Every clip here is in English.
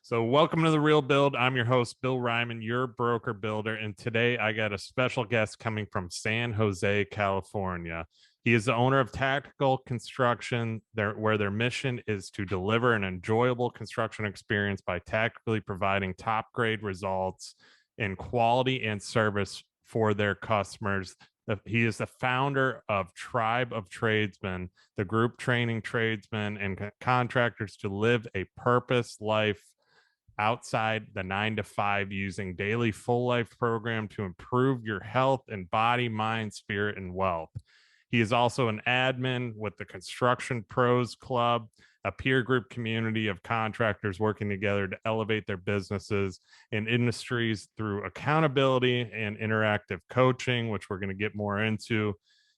So, welcome to the Real Build. I'm your host, Bill Reiman, your broker builder. And today I got a special guest coming from San Jose, California. He is the owner of Tactical Construction, where their mission is to deliver an enjoyable construction experience by tactically providing top grade results in quality and service for their customers. He is the founder of Tribe of Tradesmen, the group training tradesmen and contractors to live a purpose life outside the 9 to 5 using daily full life program to improve your health and body, mind, spirit, and wealth. He is also an admin with the Construction Pros Club, a peer group community of contractors working together to elevate their businesses and industries through accountability and interactive coaching, which we're going to get more into.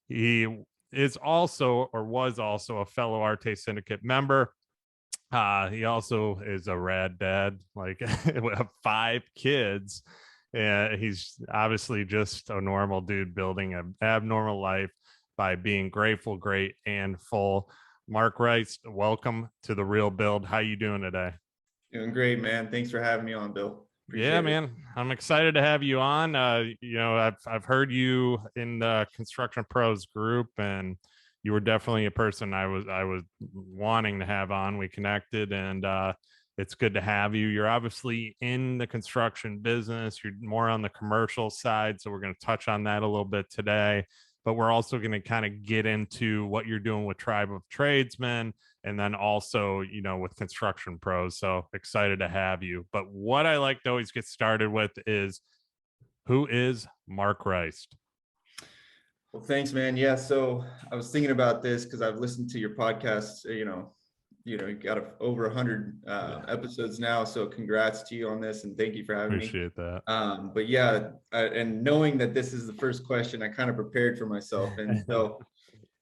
He is also, or was also, a fellow Arte Syndicate member. He also is a rad dad, like we have 5 kids. And he's obviously just a normal dude building an abnormal life by being grateful, great, and full. Mark Reist, welcome to the Real Build. How you doing today? Doing great, man. Thanks for having me on, Bill. Yeah, man, I'm excited to have you on. I've heard you in the Construction Pros group, and you were definitely a person I was wanting to have on. We connected, and it's good to have you. You're obviously in the construction business. You're more on the commercial side, so we're going to touch on that a little bit today. But we're also going to kind of get into what you're doing with Tribe of Tradesmen, and then also, with Construction Pros. So excited to have you. But what I like to always get started with is, who is Mark Reist? Well, thanks, man. Yeah. So I was thinking about this because I've listened to your podcast. You got over 100 episodes now. So congrats to you on this, and thank you for having me. Appreciate that. But yeah, and knowing that this is the first question, I kind of prepared for myself. And so,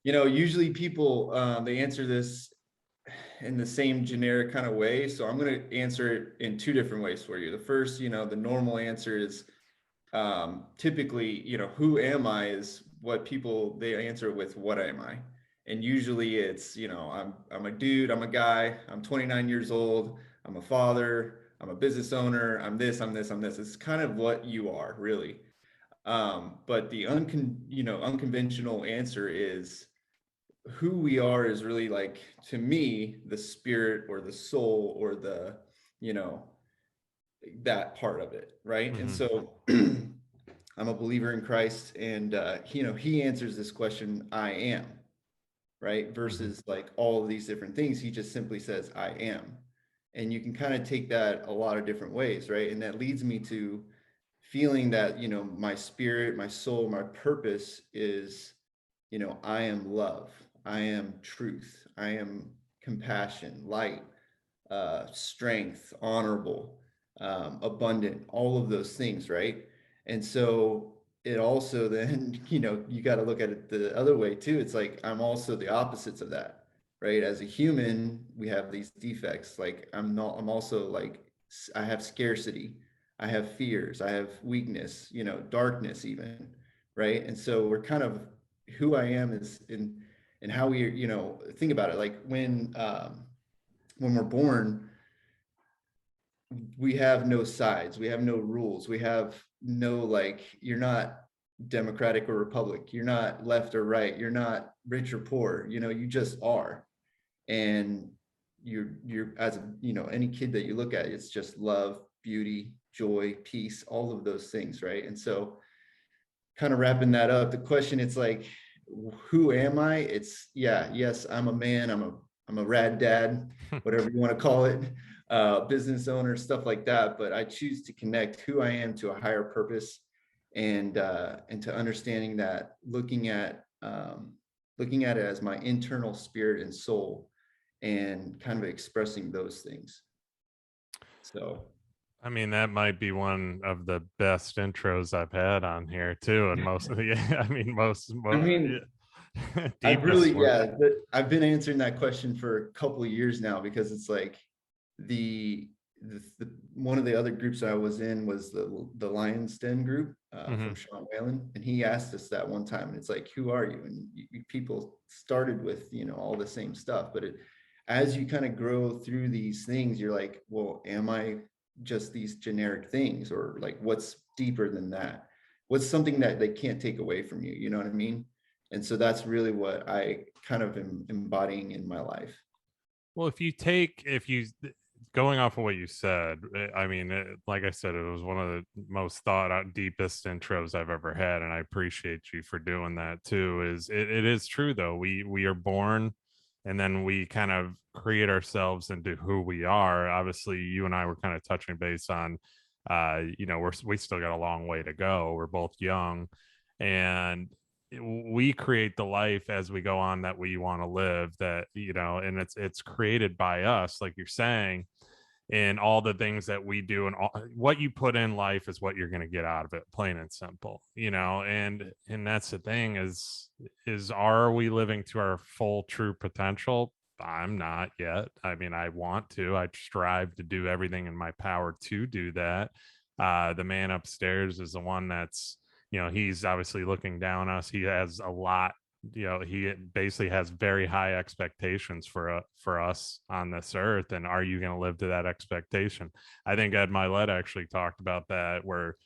usually people, they answer this in the same generic kind of way. So I'm going to answer it in 2 different ways for you. The first, the normal answer is typically, who am I is what people, they answer with, what am I? And usually it's, I'm a dude, I'm a guy, I'm 29 years old, I'm a father, I'm a business owner, I'm this. It's kind of what you are, really. But the unconventional answer is, who we are is really, like, to me, the spirit or the soul or the, that part of it, right? Mm-hmm. And so I'm a believer in Christ, and he answers this question, I am, right? Versus like all of these different things. He just simply says, I am. And you can kind of take that a lot of different ways, right? And that leads me to feeling that, my spirit, my soul, my purpose is, I am love. I am truth. I am compassion, light, strength, honorable, abundant, all of those things, right? And so it also then, you got to look at it the other way too. It's like, I'm also the opposites of that, right? As a human, we have these defects. Like I'm also like, I have scarcity, I have fears, I have weakness, darkness even, right? And so we're kind of, who I am is in how we, think about it. Like when we're born, we have no sides, we have no rules, we have no, like, you're not Democratic or Republic, you're not left or right, you're not rich or poor, you just are. And you're as any kid that you look at, it's just love, beauty, joy, peace, all of those things, right? And so kind of wrapping that up, the question, it's like, who am I? It's, yes, I'm a man, I'm a rad dad, whatever you want to call it, business owner, stuff like that. But I choose to connect who I am to a higher purpose, and to understanding that, looking at it as my internal spirit and soul, and kind of expressing those things. So, I mean, that might be one of the best intros I've had on here too. And I've really, I've been answering that question for a couple of years now, because it's like the one of the other groups that I was in was the Lion's Den group from Sean Whalen, and he asked us that one time, and it's like, who are you? And people started with all the same stuff, but as you kind of grow through these things, you're like, well, am I just these generic things, or like what's deeper than that? What's something that they can't take away from you? You know what I mean? And so that's really what I kind of am embodying in my life. Well, if you going off of what you said, I mean, like I said, it was one of the most thought out, deepest intros I've ever had, and I appreciate you for doing that too. It is true though. We are born, and then we kind of create ourselves into who we are. Obviously, you and I were kind of touching base on, we still got a long way to go. We're both young, and we create the life as we go on that we want to live, that and it's created by us, like you're saying, and all the things that we do, and what you put in life is what you're going to get out of it, plain and simple. And that's the thing, is are we living to our full true potential? I'm not yet. I mean, I want to. I strive to do everything in my power to do that. The man upstairs is the one that's, he's obviously looking down us. He has a lot, he basically has very high expectations for us on this earth. And are you going to live to that expectation? I think Ed Milet actually talked about that, where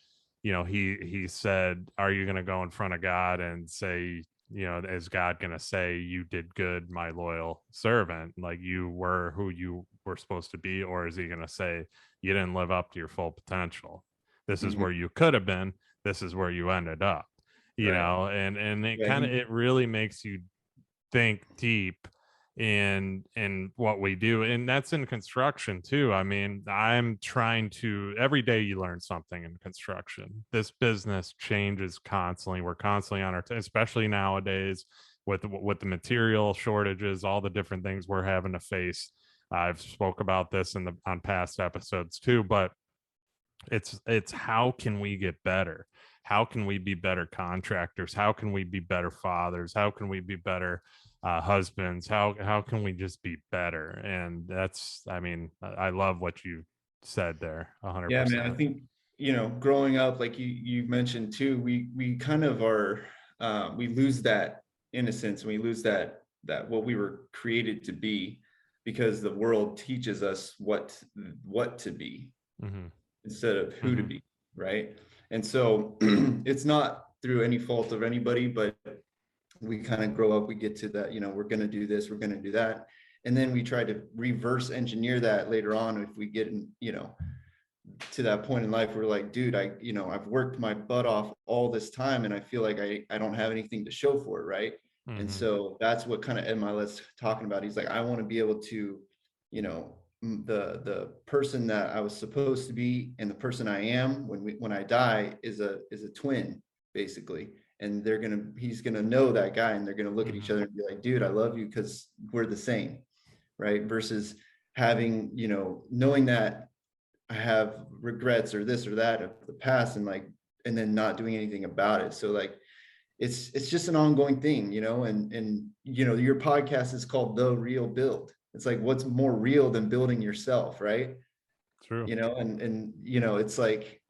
he said, are you going to go in front of God and say, is God going to say, you did good, my loyal servant, like you were who you were supposed to be? Or is he going to say, you didn't live up to your full potential? This is Mhm. where you could have been. This is where you ended up. Right. And it Yeah, kind of, it really makes you think deep in what we do, and that's in construction too. I mean, I'm trying to, every day you learn something in construction. This business changes constantly. We're constantly on our especially nowadays with the material shortages, all the different things we're having to face. I've spoke about this on past episodes too, but it's how can we get better? How can we be better contractors? How can we be better fathers? How can we be better husbands? How can we just be better? And that's, I mean, I love what you said there, yeah, man. I 100%. think, growing up, like you mentioned too, we kind of are, we lose that innocence, and we lose that what we were created to be, because the world teaches us what to be Hmm. instead of who to Hmm. be, right? And so it's not through any fault of anybody, but we kind of grow up, we get to that, we're going to do this, we're going to do that. And then we try to reverse engineer that later on. If we get in, to that point in life, we're like, dude, I've worked my butt off all this time, and I feel like I don't have anything to show for it. Right. And Hmm. so that's what kind of Ed Milet's talking about. He's like, I want to be able to, the person that I was supposed to be and the person I am when I die is a twin, basically. And he's gonna know that guy, and they're gonna look at each Hmm. other and be like, dude, I love you because we're the same. Right. Versus having, knowing that I have regrets or this or that of the past, and then not doing anything about it. So like it's just an ongoing thing, and your podcast is called The Real Build. It's like, what's more real than building yourself, right? True. And it's like,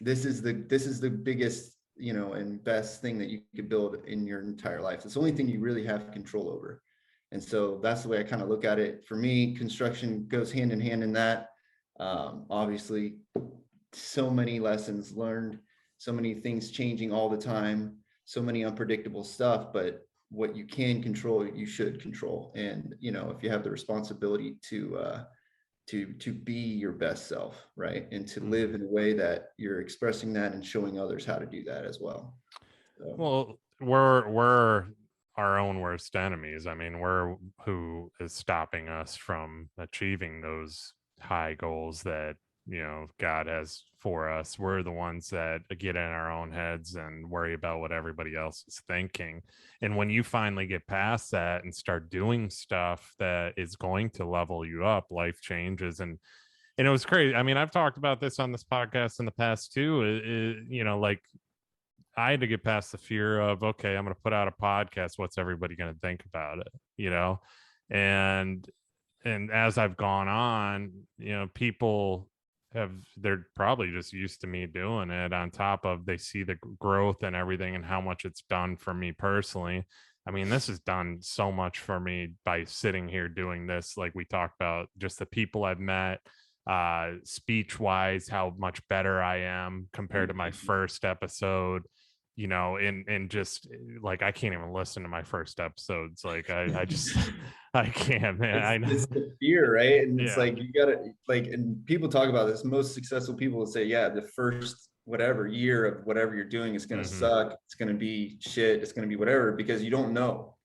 this is the biggest, and best thing that you could build in your entire life. It's the only thing you really have control over. And so that's the way I kind of look at it. For me, construction goes hand in hand in that. Obviously, so many lessons learned, so many things changing all the time, so many unpredictable stuff, but what you can control, you should control. And, if you have the responsibility to be your best self, right? And to live Hmm. in a way that you're expressing that and showing others how to do that as well. So, Well, we're our own worst enemies. I mean, we're who is stopping us from achieving those high goals that, God has for us. We're the ones that get in our own heads and worry about what everybody else is thinking. And when you finally get past that and start doing stuff that is going to level you up, life changes. And it was crazy. I mean, I've talked about this on this podcast in the past too. Like I had to get past the fear of, okay, I'm going to put out a podcast. What's everybody going to think about it? And as I've gone on, people they're probably just used to me doing it. On top of, they see the growth and everything and how much it's done for me personally. I mean, this has done so much for me by sitting here doing this. Like we talked about, just the people I've met, speech wise, how much better I am compared to my first episode, you know, and just like I can't even listen to my first episodes. Like I just I can't, man. I know. It's the fear, right? And it's Yeah. like you gotta like, and people talk about this. Most successful people will say, yeah, the first whatever year of whatever you're doing is gonna Mm-hmm. suck. It's gonna be shit. It's gonna be whatever because you don't know.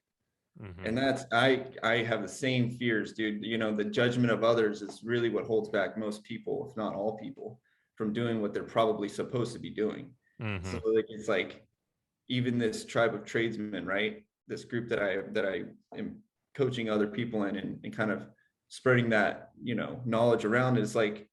Mm-hmm. And that's I have the same fears, dude. You know, the judgment of others is really what holds back most people, if not all people, from doing what they're probably supposed to be doing. Mm-hmm. So like it's like even this tribe of tradesmen, right? This group that I am coaching other people in, and kind of spreading that, you know, knowledge around is like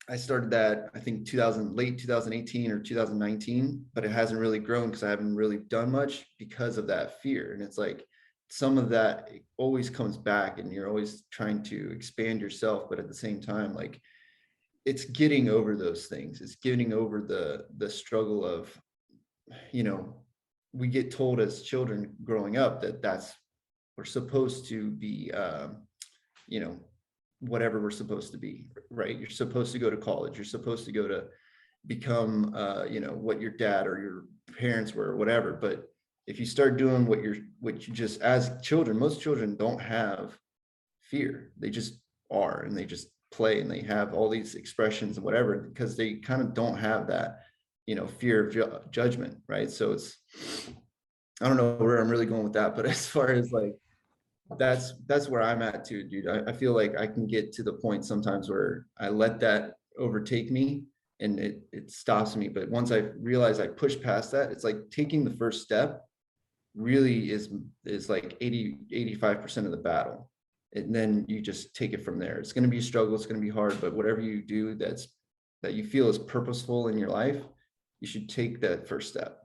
I started that I think late 2018 or 2019, but it hasn't really grown because I haven't really done much because of that fear. And it's like some of that always comes back and you're always trying to expand yourself, but at the same time, like it's getting over those things. It's getting over the struggle of, you know, we get told as children growing up that we're supposed to be, you know, whatever we're supposed to be, right? You're supposed to go to college. You're supposed to go to become, you know, what your dad or your parents were or whatever. But if you start doing what you just, as children, most children don't have fear. They just are, and they just play, and they have all these expressions and whatever, because they kind of don't have that, you know, fear of judgment, right? So it's, I don't know where I'm really going with that, but as far as like, that's where I'm at too, dude. I feel like I can get to the point sometimes where I let that overtake me and it stops me. But once I realize I push past that, it's like taking the first step really is like 85% of the battle. And then you just take it from there. It's going to be a struggle, it's going to be hard, but whatever you do that you feel is purposeful in your life, you should take that first step.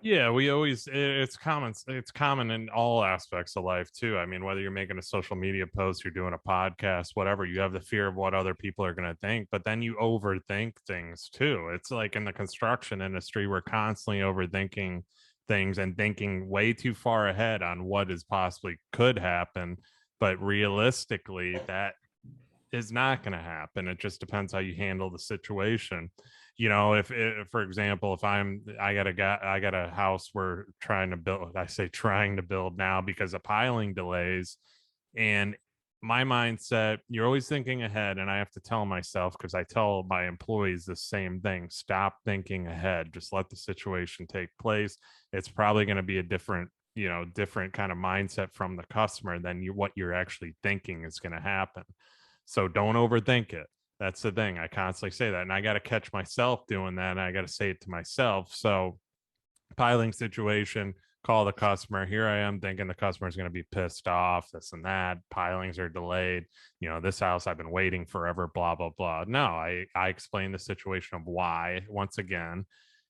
Yeah, we always it's common in all aspects of life too. I mean, whether you're making a social media post, you're doing a podcast, whatever, you have the fear of what other people are going to think, but then you overthink things too. It's like in the construction industry, we're constantly overthinking things and thinking way too far ahead on what is possibly could happen, but realistically that is not going to happen. It just depends how you handle the situation. You know, if for example, if I got a house we're trying to build, I say trying to build now because of piling delays, and my mindset, you're always thinking ahead, and I have to tell myself, because I tell my employees the same thing: stop thinking ahead, just let the situation take place. It's probably going to be a different, you know, different kind of mindset from the customer than what you're actually thinking is going to happen. So don't overthink it. That's the thing. I constantly say that. And I got to catch myself doing that. And I got to say it to myself. So, piling situation, call the customer. Here I am thinking the customer is going to be pissed off, this and that. Pilings are delayed. You know, this house I've been waiting forever, blah, blah, blah. No, I explain the situation of why once again,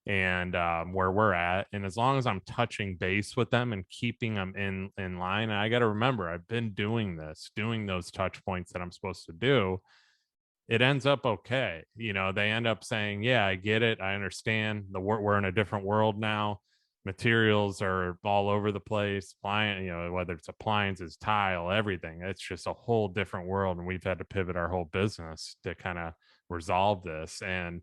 and where we're at. And as long as I'm touching base with them and keeping them in line, and I got to remember, I've been doing this, doing those touch points that I'm supposed to do, it ends up okay. You know, they end up saying, yeah, I get it, I understand, we're in a different world now. Materials are all over the place, you know, whether it's appliances, tile, everything, it's just a whole different world, and we've had to pivot our whole business to kind of resolve this. And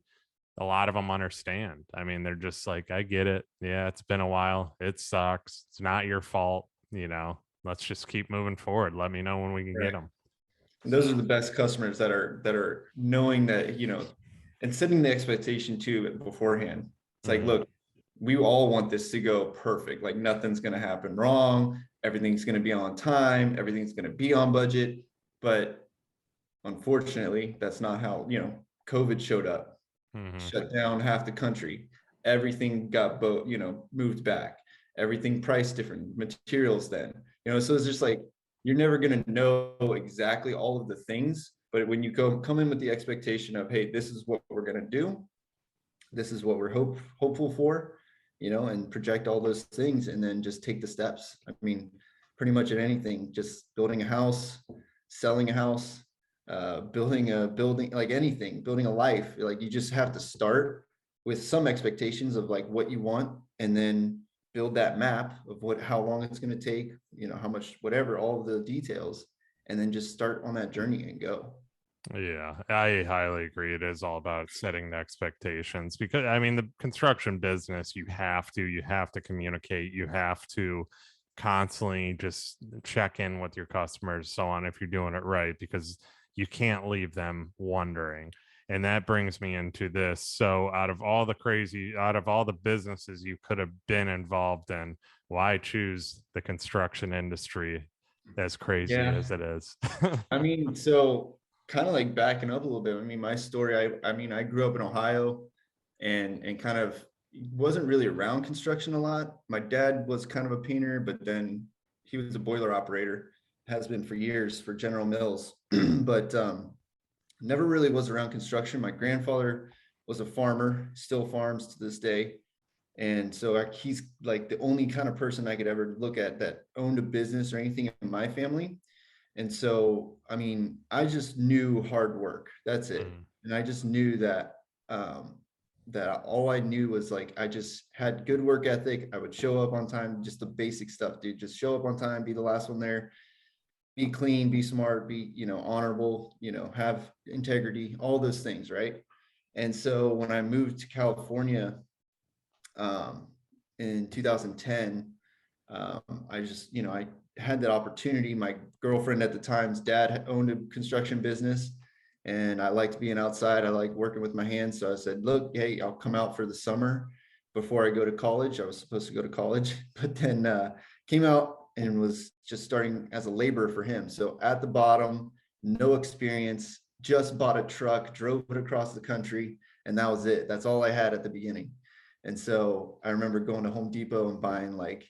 a lot of them understand. I mean, they're just like, I get it. Yeah, it's been a while. It sucks. It's not your fault. You know, let's just keep moving forward. Let me know when we can get Right. them. And So, those are the best customers that are knowing that, you know, and setting the expectation too beforehand. It's like, mhm. look, we all want this to go perfect. Like nothing's going to happen wrong. Everything's going to be on time. Everything's going to be on budget. But unfortunately, that's not how, you know, COVID showed up, Mhm. shut down half the country. Everything got you know, moved back. Everything priced different materials then, you know, so it's just like you're never going to know exactly all of the things, but when you come in with the expectation of, hey, this is what we're going to do, this is what we're hopeful for, you know, and project all those things and then just take the steps. I mean, pretty much at anything, just building a house, selling a house, building a building, like anything, building a life, like you just have to start with some expectations of like what you want and then build that map of how long it's going to take, how much, whatever, all of the details, and then just start on that journey and go. Yeah, I highly agree. It is all about setting the expectations because I mean the construction business, you have to communicate, you have to constantly just check in with your customers, so on, if you're doing it right, because you can't leave them wondering. And that brings me into this. So out of all the businesses you could have been involved in, why choose the construction industry, as crazy Yeah. as it is? I mean, so kind of like backing up a little bit. I mean, my story, I mean, I grew up in Ohio and kind of wasn't really around construction a lot. My dad was kind of a painter, but then he was a boiler operator, has been for years for General Mills, but never really was around construction. My grandfather was a farmer, still farms to this day. And so he's like the only kind of person I could ever look at that owned a business or anything in my family. And so, I mean, I just knew hard work. That's it. Mm. And I just knew that that all I knew was like I just had good work ethic. I would show up on time, just the basic stuff, dude. Just show up on time, be the last one there, be clean, be smart, be, honorable, have integrity, all those things, right? And so when I moved to California um, in 2010, I just, I had that opportunity. My girlfriend at the time's dad owned a construction business, and I liked being outside. I like working with my hands. So I said, look, hey, I'll come out for the summer before I go to college. I was supposed to go to college, but then came out and was just starting as a laborer for him. So at the bottom, no experience, just bought a truck, drove it across the country, and that was it. That's all I had at the beginning. And so I remember going to Home Depot and buying like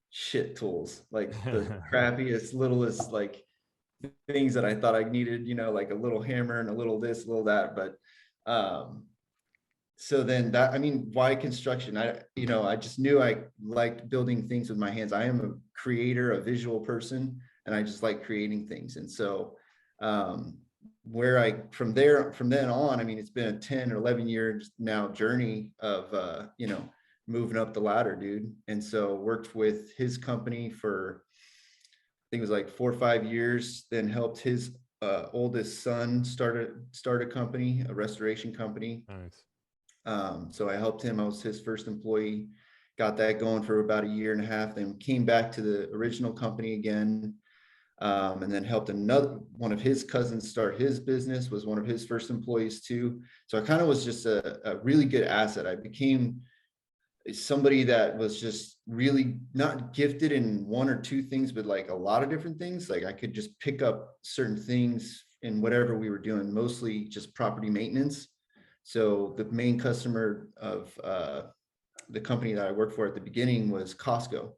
shit tools, like the crappiest, littlest, like things that I thought I needed, like a little hammer and a little this, a little that. But so then that, I mean, why construction? I just knew I liked building things with my hands. I am a creator, a visual person, and I just like creating things. And so from then on, I mean, it's been a 10 or 11 years now journey of, moving up the ladder, dude. And so worked with his company for, I think it was like 4 or 5 years, then helped his oldest son start a company, a restoration company. Nice. So I helped him. I was his first employee, got that going for about a year and a half, then came back to the original company again. And then helped another one of his cousins start his business, was one of his first employees too. So I kind of was just a really good asset. I became somebody that was just really not gifted in one or two things, but like a lot of different things. Like I could just pick up certain things in whatever we were doing, mostly just property maintenance. So the main customer of the company that I worked for at the beginning was Costco.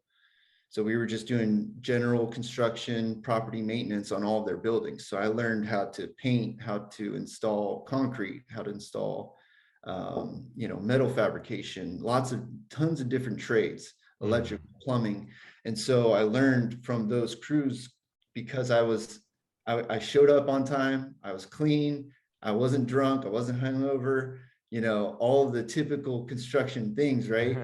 So we were just doing general construction, property maintenance on all of their buildings. So I learned how to paint, how to install concrete, how to install, metal fabrication, tons of different trades, electric, plumbing. And so I learned from those crews because I showed up on time, I was clean, I wasn't drunk, I wasn't hungover, all of the typical construction things, right?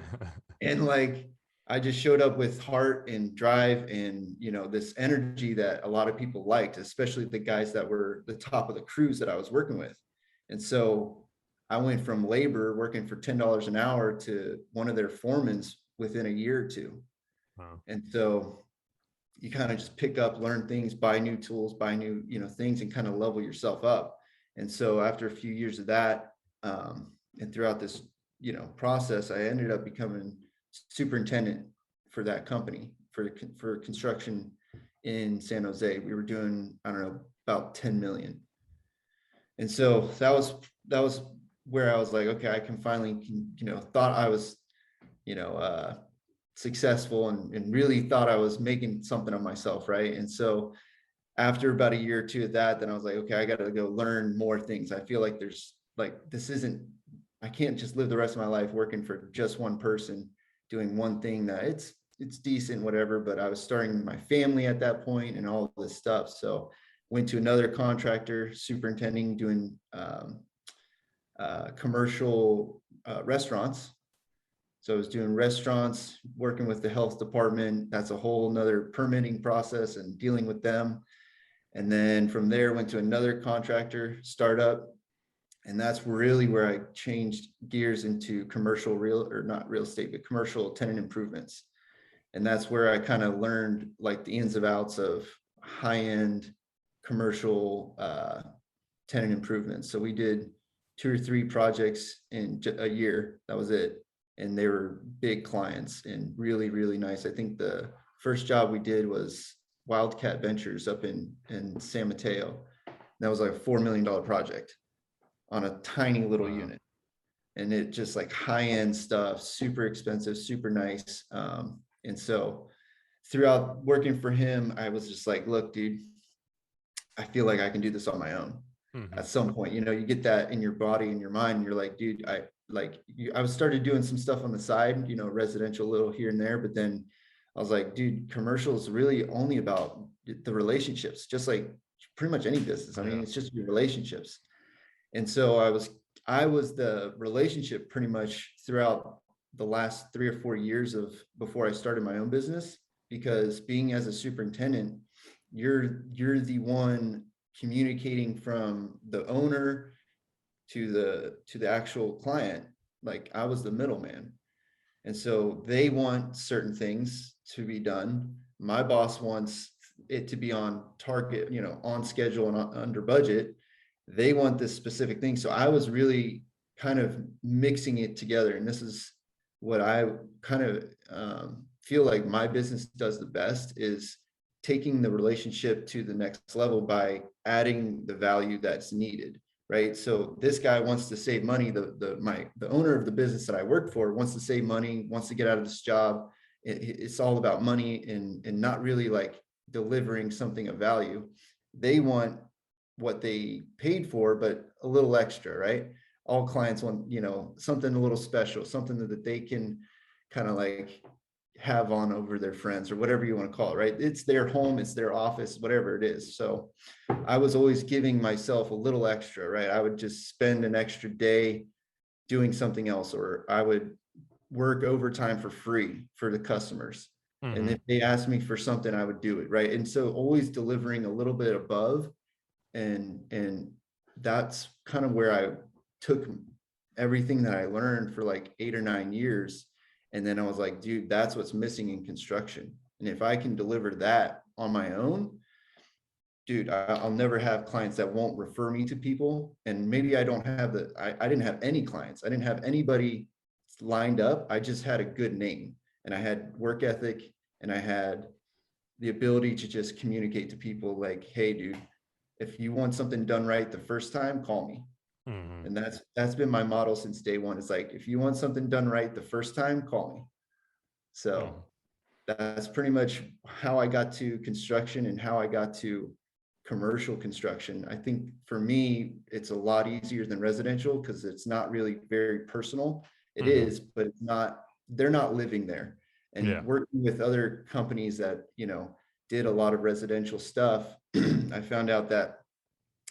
And like, I just showed up with heart and drive and, this energy that a lot of people liked, especially the guys that were the top of the crews that I was working with. And so I went from labor working for $10 an hour to one of their foremans within a year or two. Wow. And so you kind of just pick up, learn things, buy new tools, buy new, things, and kind of level yourself up. And so after a few years of that, and throughout this, process, I ended up becoming superintendent for that company for construction in San Jose. We were doing, I don't know, about 10 million. And so that was where I was like, okay, I can finally, thought I was, successful and really thought I was making something of myself. Right. And so after about a year or two of that, then I was like, okay, I got to go learn more things. I feel like I can't just live the rest of my life working for just one person doing one thing that it's decent, whatever, but I was starting my family at that point and all this stuff. So went to another contractor, superintending, doing commercial restaurants. So I was doing restaurants, working with the health department. That's a whole nother permitting process and dealing with them. And then from there, went to another contractor startup. And that's really where I changed gears into commercial not real estate, but commercial tenant improvements. And that's where I kind of learned like the ins and outs of high-end commercial tenant improvements. So we did 2 or 3 projects in a year. That was it. And they were big clients and really, really nice. I think the first job we did was Wildcat Ventures up in San Mateo. That was like a $4 million project on a tiny little unit. And it just like high-end stuff, super expensive, super nice. And so throughout working for him, I was just like, look, dude, I feel like I can do this on my own. At some point, you get that in your body and your mind. And you're like, dude, I was started doing some stuff on the side, residential a little here and there, but then I was like, dude, commercial is really only about the relationships, just like pretty much any business. I mean, it's just your relationships. And so I was the relationship pretty much throughout the last 3 or 4 years before I started my own business, because being as a superintendent, you're the one communicating from the owner to the actual client. Like I was the middleman. And so they want certain things to be done. My boss wants it to be on target, on schedule and under budget. They want this specific thing. So I was really kind of mixing it together. And this is what I kind of feel like my business does the best, is taking the relationship to the next level by adding the value that's needed, right? So this guy wants to save money. The owner of the business that I work for wants to save money, wants to get out of this job. It's all about money and not really like delivering something of value. They want what they paid for, but a little extra, right? All clients want, something a little special, something that they can kind of like have on over their friends or whatever you want to call it, right? It's their home, it's their office, whatever it is. So I was always giving myself a little extra, right? I would just spend an extra day doing something else, or I would work overtime for free for the customers. And if they asked me for something, I would do it, right? And so always delivering a little bit above. And that's kind of where I took everything that I learned for like 8 or 9 years. And then I was like, dude, that's what's missing in construction. And if I can deliver that on my own, dude, I'll never have clients that won't refer me to people. And maybe I don't have I didn't have any clients. I didn't have anybody lined up. I just had a good name and I had work ethic and I had the ability to just communicate to people like, hey, dude, if you want something done right the first time, call me. And that's been my model since day one. It's like, if you want something done right the first time, call me. So that's pretty much how I got to construction and how I got to commercial construction. I think for me, it's a lot easier than residential because it's not really very personal. It is, but it's not, they're not living there. And working with other companies that, did a lot of residential stuff, I found out that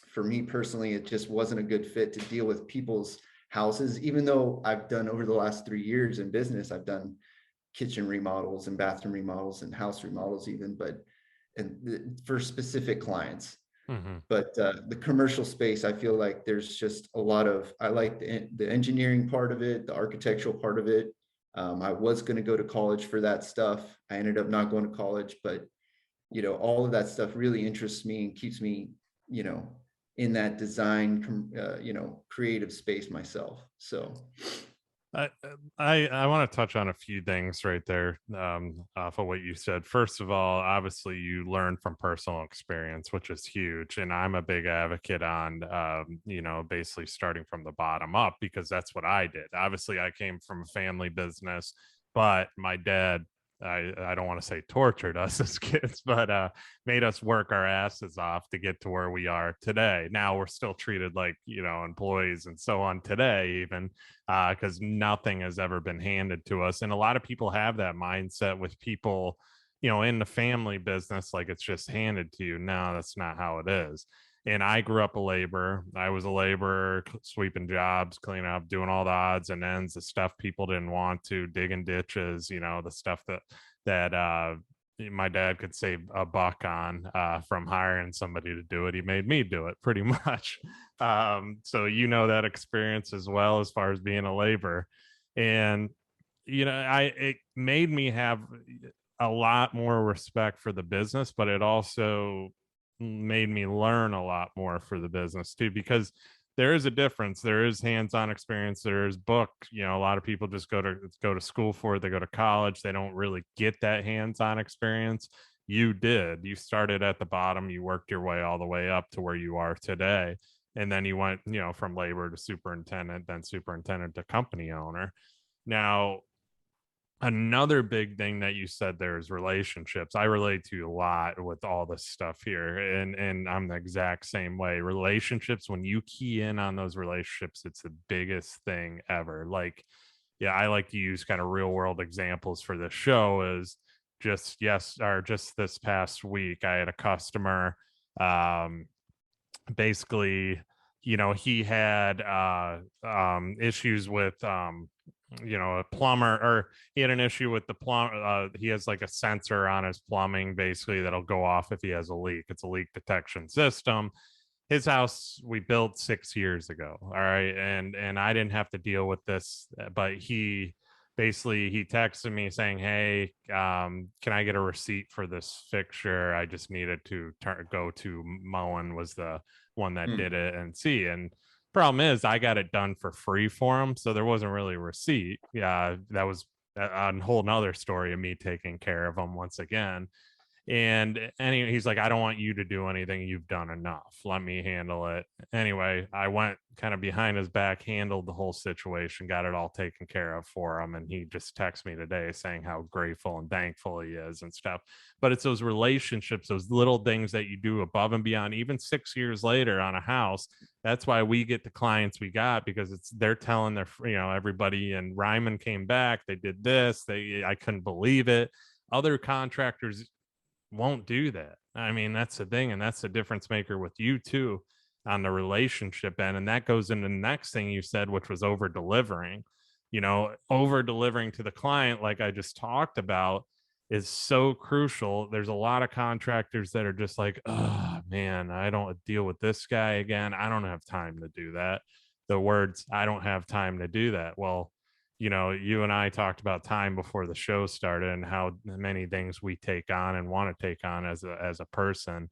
for me personally, it just wasn't a good fit to deal with people's houses, even though I've done over the last 3 years in business, I've done kitchen remodels and bathroom remodels and house remodels even, for specific clients. But the commercial space, I feel like there's just a lot of, I like the engineering part of it, the architectural part of it. I was going to go to college for that stuff. I ended up not going to college, but all of that stuff really interests me and keeps me, in that design, creative space myself. So I want to touch on a few things right there off of what you said. First of all, obviously you learn from personal experience, which is huge. And I'm a big advocate on, basically starting from the bottom up, because that's what I did. Obviously, I came from a family business, but my dad, I don't want to say tortured us as kids, but made us work our asses off to get to where we are today. Now we're still treated like, employees and so on today, even because nothing has ever been handed to us. And a lot of people have that mindset with people, in the family business, like it's just handed to you. No, that's not how it is. And I grew up a laborer. I was a laborer, sweeping jobs, cleaning up, doing all the odds and ends, the stuff people didn't want to, digging ditches, the stuff that my dad could save a buck on from hiring somebody to do it. He made me do it pretty much. So that experience as well as far as being a laborer. And it made me have a lot more respect for the business, but it also made me learn a lot more for the business too, because there is a difference. There is hands-on experience. There is book. A lot of people just go to school for it. They go to college. They don't really get that hands-on experience. You did. You started at the bottom. You worked your way all the way up to where you are today, and then you went, from labor to superintendent, then superintendent to company owner. Now, another big thing that you said there is relationships. I relate to you a lot with all this stuff here, and I'm the exact same way. Relationships, when you key in on those relationships, it's the biggest thing ever. Like, yeah, I like to use kind of real world examples for this show. Is just this past week I had a customer, basically, he had issues with a plumber, or he had an issue with the plumb. He has like a sensor on his plumbing basically that'll go off if he has a leak. It's a leak detection system. His house we built 6 years ago. All right. And I didn't have to deal with this, but he texted me saying, hey, can I get a receipt for this fixture? I just needed to go to Moen, was the one that did it, and see. And problem is I got it done for free for him, so there wasn't really a receipt. Yeah, that was a whole nother story of me taking care of him once again. And anyway, he's like, I don't want you to do anything. You've done enough. Let me handle it. Anyway, I went kind of behind his back, handled the whole situation, got it all taken care of for him. And he just texted me today saying how grateful and thankful he is and stuff. But it's those relationships, those little things that you do above and beyond, even 6 years later on a house. That's why we get the clients we got, because they're telling their, everybody. And Reiman came back. They did this. I couldn't believe it. Other contractors won't do that. I mean, that's the thing, and that's the difference maker with you too on the relationship end. And that goes into the next thing you said, which was over delivering. Over delivering to the client, like I just talked about, is so crucial. There's a lot of contractors that are just like, oh man, I don't deal with this guy again. I don't have time to do that. The words, I don't have time to do that. Well, you and I talked about time before the show started, and how many things we take on and want to take on as a person,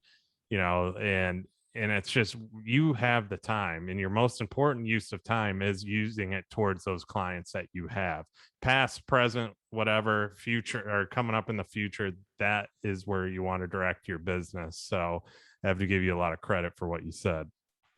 and it's just, you have the time, and your most important use of time is using it towards those clients that you have, past, present, whatever, future, or coming up in the future. That is where you want to direct your business. So I have to give you a lot of credit for what you said.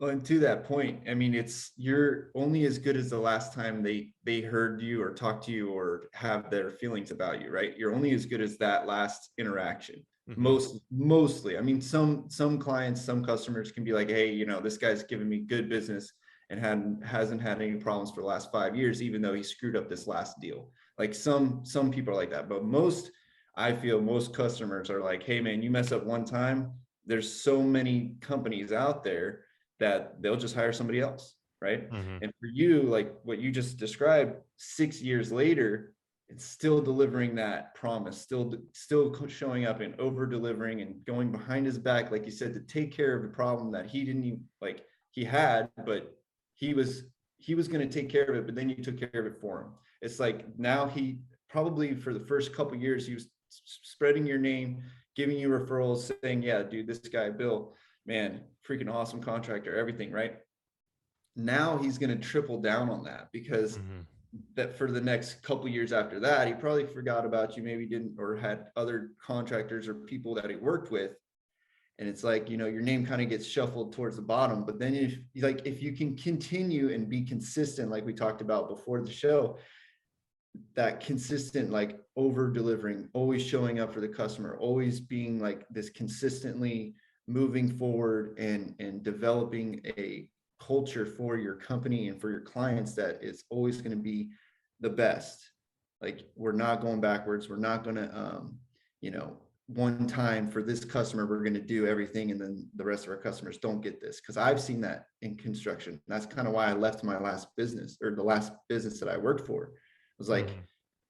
Well, and to that point, I mean, you're only as good as the last time they heard you or talked to you or have their feelings about you, right? You're only as good as that last interaction. Mm-hmm. Mostly. I mean, some clients, some customers can be like, hey, this guy's giving me good business and hasn't had any problems for the last 5 years, even though he screwed up this last deal. Like some people are like that, but I feel most customers are like, hey man, you mess up one time. There's so many companies out there that they'll just hire somebody else, right? Mm-hmm. And for you, like what you just described, 6 years later, it's still delivering that promise, still showing up and over delivering and going behind his back, like you said, to take care of the problem that he didn't even, like he had, but he was going to take care of it, but then you took care of it for him. It's like now he probably for the first couple of years, he was spreading your name, giving you referrals, saying, yeah, dude, this guy, Bill, man, freaking awesome contractor, everything, right? Now he's going to triple down on that, because that for the next couple years after that, he probably forgot about you, maybe didn't, or had other contractors or people that he worked with. And it's like, your name kind of gets shuffled towards the bottom. But then if you can continue and be consistent, like we talked about before the show, that consistent, like over delivering, always showing up for the customer, always being like this consistently moving forward and developing a culture for your company and for your clients that is always going to be the best. Like we're not going backwards. We're not going to, one time for this customer, we're going to do everything, and then the rest of our customers don't get this. Because I've seen that in construction. That's kind of why I left my last business, or the last business that I worked for. It was like,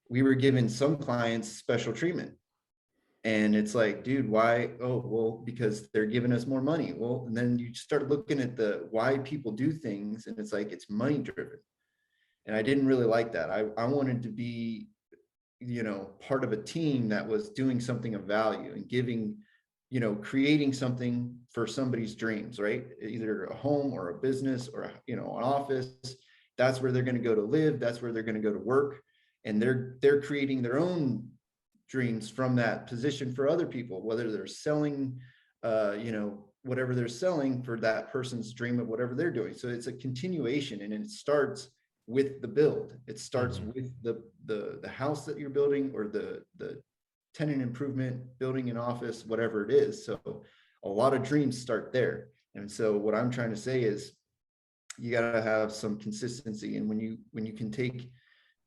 we were giving some clients special treatment. And it's like, dude, why? Oh, well, because they're giving us more money. Well, and then you start looking at the why people do things, and it's like, it's money driven. And I didn't really like that. I wanted to be, part of a team that was doing something of value and giving, creating something for somebody's dreams, right? Either a home or a business or, an office. That's where they're going to go to live. That's where they're going to go to work. And they're creating their own dreams from that position for other people, whether they're selling, whatever they're selling for that person's dream of whatever they're doing. So it's a continuation, and it starts with the build. It starts with the house that you're building, or the tenant improvement, building an office, whatever it is. So a lot of dreams start there. And so what I'm trying to say is, you got to have some consistency. And when you can take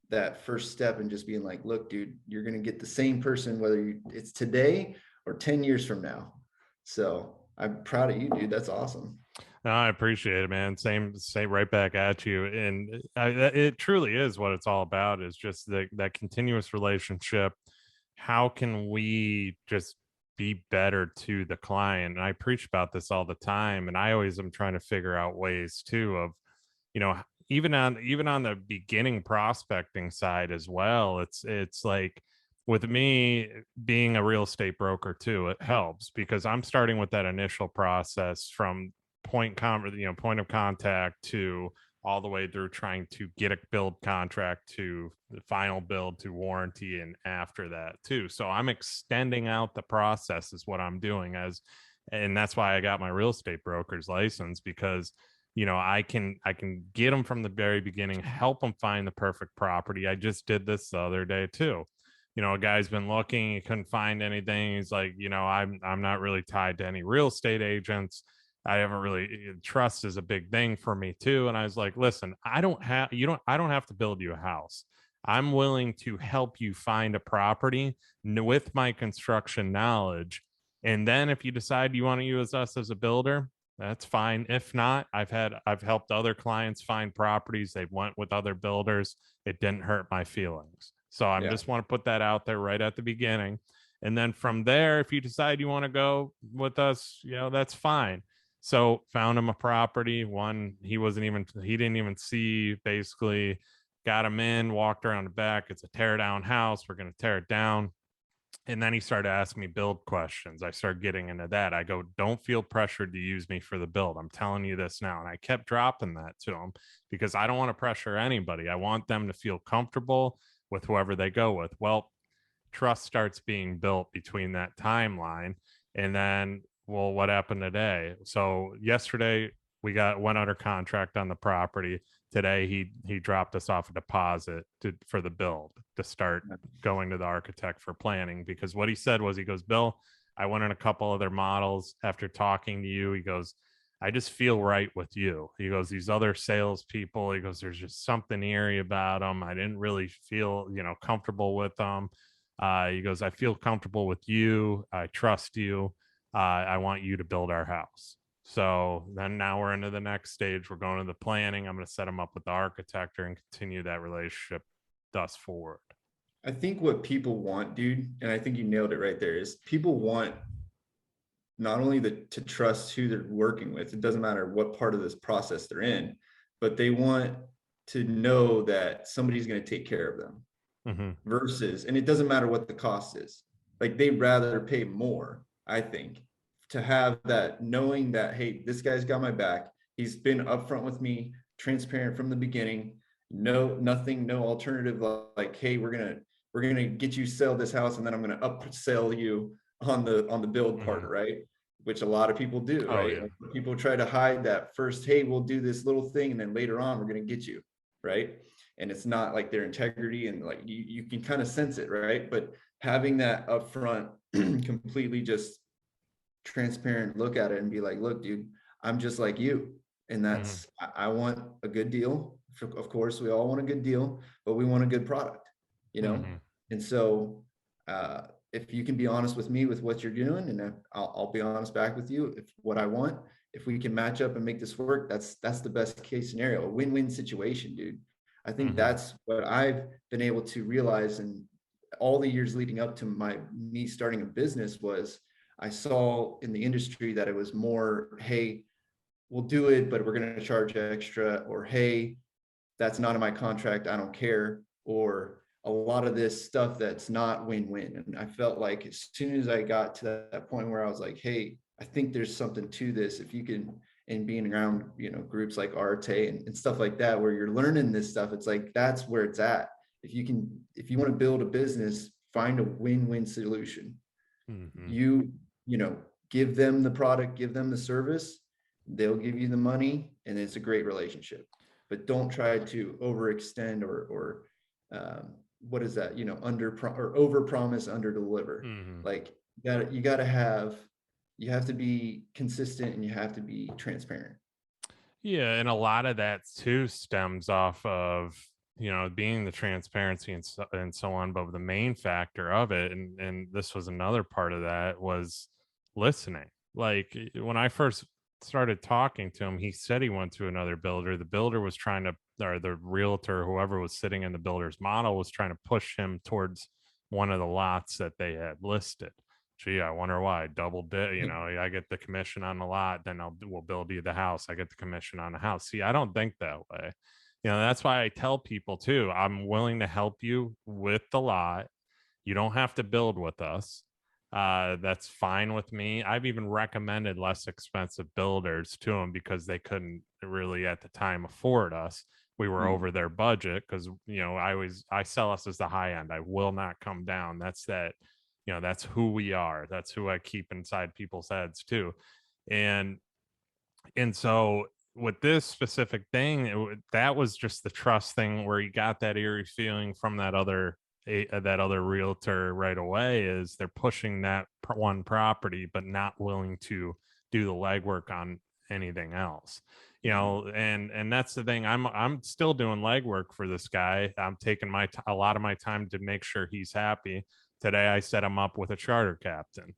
that first step and just being like, look, dude, you're going to get the same person, whether it's today or 10 years from now. So I'm proud of you, dude. That's awesome. No, I appreciate it, man. Same right back at you. And it truly is what it's all about, is just that continuous relationship. How can we just be better to the client? And I preach about this all the time. And I always am trying to figure out ways too of, even on the beginning prospecting side as well. It's like, with me being a real estate broker too, it helps because I'm starting with that initial process from point of contact to all the way through trying to get a build contract to the final build to warranty, and after that too. So I'm extending out the process is what I'm doing, and that's why I got my real estate broker's license, because I can get them from the very beginning, help them find the perfect property. I just did this the other day too. A guy's been looking, he couldn't find anything. He's like, I'm not really tied to any real estate agents. I haven't really, trust is a big thing for me too. And I was like, listen, I don't have to build you a house. I'm willing to help you find a property with my construction knowledge. And then if you decide you want to use us as a builder, that's fine. If not, I've helped other clients find properties. They went with other builders. It didn't hurt my feelings. So I just want to put that out there right at the beginning. And then from there, if you decide you want to go with us, that's fine. So found him a property. One, he didn't even see, basically got him in, walked around the back. It's a tear down house. We're going to tear it down. And then he started asking me build questions. I started getting into that. I go, don't feel pressured to use me for the build. I'm telling you this now. And I kept dropping that to him because I don't want to pressure anybody. I want them to feel comfortable with whoever they go with. Well, trust starts being built between that timeline. And then, well, what happened today? So yesterday we went under contract on the property. Today he dropped us off a deposit for the build to start going to the architect for planning, because what he said was, he goes, Bill, I went in a couple other models after talking to you. He goes, I just feel right with you. He goes, these other salespeople, he goes, there's just something eerie about them. I didn't really feel, comfortable with them. He goes, I feel comfortable with you. I trust you. I want you to build our house. So then now we're into the next stage. We're going to the planning. I'm going to set them up with the architect and continue that relationship thus forward. I think what people want, dude, and I think you nailed it right there, is people want not only to trust who they're working with. It doesn't matter what part of this process they're in, but they want to know that somebody's going to take care of them. Versus, and it doesn't matter what the cost is. Like, they'd rather pay more, I think, to have that knowing that, hey, this guy's got my back. He's been upfront with me, transparent from the beginning. No alternative like, hey, we're gonna get you sell this house, and then I'm gonna upsell you on the build part, right? Which a lot of people do, right? Yeah. Like, people try to hide that first, hey, we'll do this little thing, and then later on we're gonna get you, right? And it's not like their integrity, and like you can kind of sense it, right? But having that upfront, completely just transparent look at it and be like, look, dude, I'm just like you. And that's, I want a good deal. Of course, we all want a good deal, but we want a good product, And so if you can be honest with me with what you're doing, and I'll be honest back with you if what I want, if we can match up and make this work, that's the best case scenario, a win-win situation, dude. I think that's what I've been able to realize in all the years leading up to me starting a business. Was I saw in the industry that it was more, hey, we'll do it, but we're going to charge extra, or hey, that's not in my contract, I don't care, or a lot of this stuff that's not win-win. And I felt like as soon as I got to that point where I was like, hey, I think there's something to this, if you can, and being around, groups like Arte and stuff like that, where you're learning this stuff, it's like, that's where it's at. If you want to build a business, find a win-win solution. You give them the product, give them the service, they'll give you the money, and it's a great relationship. But don't try to overextend or what is that? Over promise, under deliver. Like you have to be consistent, and you have to be transparent. Yeah, and a lot of that too stems off of being the transparency and so on. But the main factor of it, and this was another part of that, was listening. Like when I first started talking to him, he said he went to another builder. The builder was trying to, or the realtor, whoever was sitting in the builder's model, was trying to push him towards one of the lots that they had listed. Gee, I wonder why. Double dip, I get the commission on the lot, then we'll build you the house. I get the commission on the house. See, I don't think that way. That's why I tell people too, I'm willing to help you with the lot. You don't have to build with us. That's fine with me. I've even recommended less expensive builders to them because they couldn't really at the time afford us. We were over their budget because I sell us as the high end. I will not come down. That's who we are. That's who I keep inside people's heads too. And so with this specific thing, that was just the trust thing, where you got that eerie feeling from that other realtor right away, is they're pushing that one property but not willing to do the legwork on anything else. And that's the thing. I'm still doing legwork for this guy. I'm taking a lot of my time to make sure he's happy. Today I set him up with a charter captain,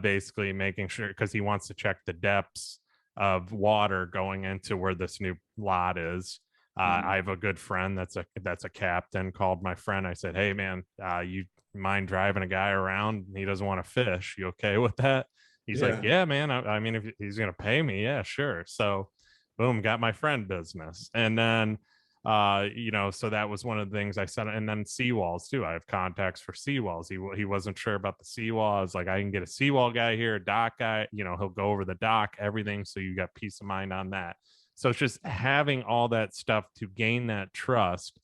basically making sure, because he wants to check the depths of water going into where this new lot is. I have a good friend that's a captain. Called my friend. I said, "Hey man, you mind driving a guy around? He doesn't want to fish. You okay with that?" He's like, "Yeah, man. I mean, if he's gonna pay me, yeah, sure." So, boom, got my friend business. And then so that was one of the things I said. And then seawalls too, I have contacts for seawalls. He wasn't sure about the seawall. I was like, I can get a seawall guy here, a dock guy, he'll go over the dock, everything, so you got peace of mind on that. So it's just having all that stuff to gain that trust.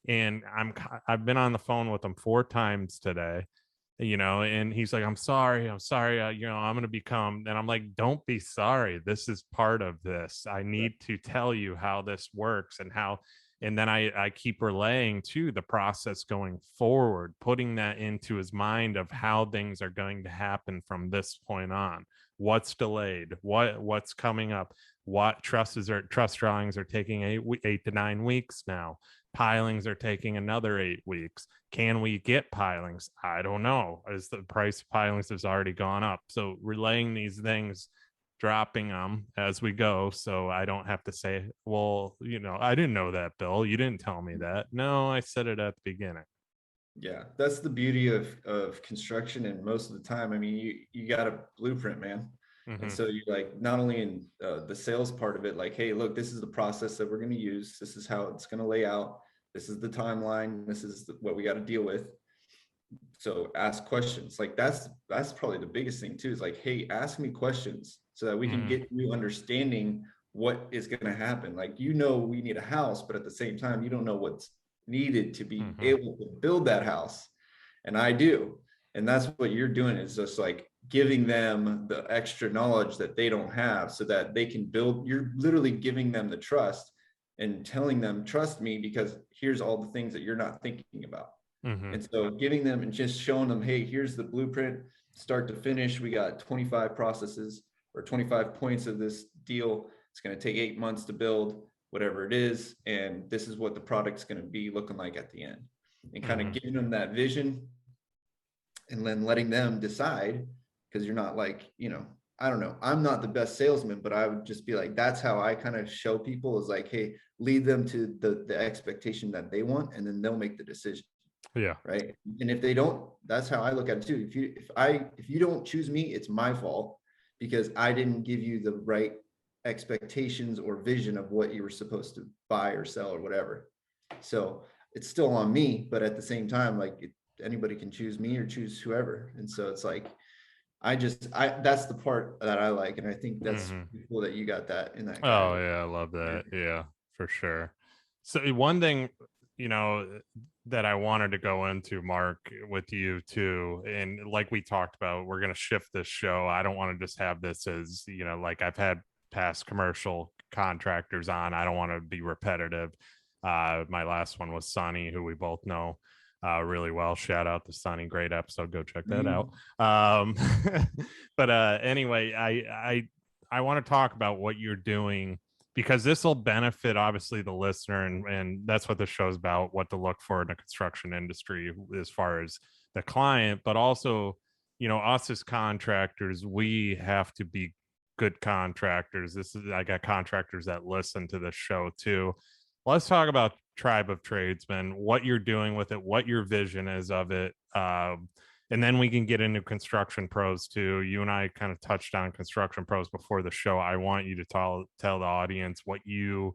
And I've been on the phone with him 4 times today, and he's like, I'm sorry, I'm going to become. And I'm like, don't be sorry, this is part of this. I need to tell you how this works and how. And then I keep relaying to the process going forward, putting that into his mind of how things are going to happen from this point on. What's delayed, what's coming up, what trust drawings are taking 8 to 9 weeks now. Pilings are taking another 8 weeks. Can we get pilings? I don't know, as the price of pilings has already gone up. So relaying these things, dropping them as we go, so I don't have to say, well, I didn't know that, Bill. You didn't tell me that. No, I said it at the beginning. Yeah, that's the beauty of construction. And most of the time, I mean, you got a blueprint, man. And so you like, not only in the sales part of it, like, hey, look, this is the process that we're going to use. This is how it's going to lay out. This is the timeline. This is what we got to deal with. So ask questions. Like that's probably the biggest thing too, is like, hey, ask me questions so that we can get you understanding what is going to happen. Like, we need a house, but at the same time, you don't know what's needed to be able to build that house. And I do. And that's what you're doing, is just like giving them the extra knowledge that they don't have so that they can build. You're literally giving them the trust and telling them, trust me, because here's all the things that you're not thinking about. And so giving them and just showing them, hey, here's the blueprint, start to finish. We got 25 processes or 25 points of this deal. It's going to take 8 months to build, whatever it is. And this is what the product's going to be looking like at the end. And kind of giving them that vision. and then letting them decide, because you're not like, I don't know, I'm not the best salesman, but I would just be like, that's how I kind of show people, is like, hey, lead them to the expectation that they want, and then they'll make the decision. Yeah. Right. And if they don't, that's how I look at it too. If you don't choose me, it's my fault, because I didn't give you the right expectations or vision of what you were supposed to buy or sell or whatever. So it's still on me, but at the same time, like, anybody can choose me or choose whoever. And so it's like, that's the part that I like. And I think that's cool that you got that in that kind Oh of. yeah, I love that. Yeah, for sure. So one thing, that I wanted to go into, Mark, with you too, and like we talked about, we're going to shift this show. I don't want to just have this as, like I've had past commercial contractors on. I don't want to be repetitive. My last one was Sonny, who we both know really well. Shout out to Sonny, great episode. Go check that out. But anyway, I want to talk about what you're doing, because this will benefit obviously the listener, and that's what the show's about, what to look for in the construction industry as far as the client, but also, us as contractors, we have to be good contractors. I got contractors that listen to the show too. Let's talk about Tribe of Tradesmen, what you're doing with it, what your vision is of it. And then we can get into construction pros too. You and I kind of touched on construction pros before the show. I want you to tell the audience what your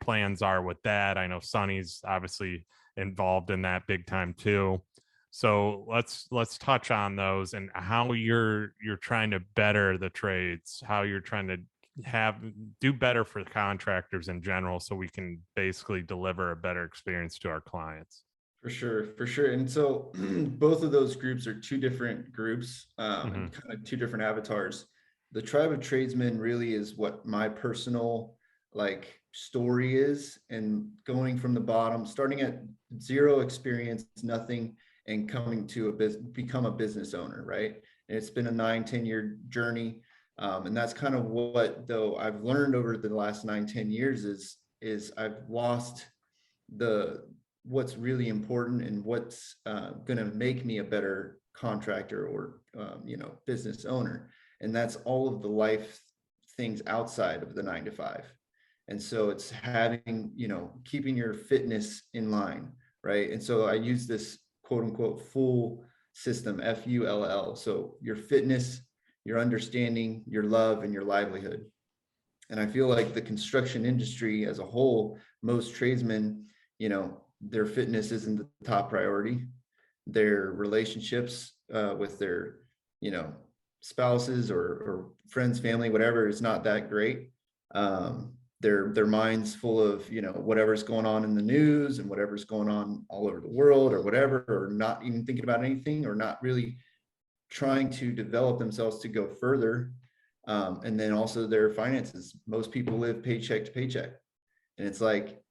plans are with that. I know Sonny's obviously involved in that big time too. So let's touch on those and how you're trying to better the trades, how you're trying to do better for the contractors in general, so we can basically deliver a better experience to our clients. For sure, for sure. And so both of those groups are two different groups, and kind of two different avatars. The Tribe of Tradesmen really is what my personal like story is, and going from the bottom, starting at zero experience, nothing, and coming to become a business owner, right? And it's been a 9-10 year journey. And that's kind of what, though, I've learned over the last 9-10 years is I've lost what's really important and what's going to make me a better contractor or business owner, and that's all of the life things outside of the 9 to 5. And so it's having, keeping your fitness in line, right? And so I use this quote unquote full system, FULL. So your fitness, your understanding, your love, and your livelihood. And I feel like the construction industry as a whole, most tradesmen, their fitness isn't the top priority. Their relationships with their, spouses or friends, family, whatever, is not that great. Their minds full of, whatever's going on in the news and whatever's going on all over the world or whatever, or not even thinking about anything, or not really trying to develop themselves to go further. And then also their finances. Most people live paycheck to paycheck. And it's like,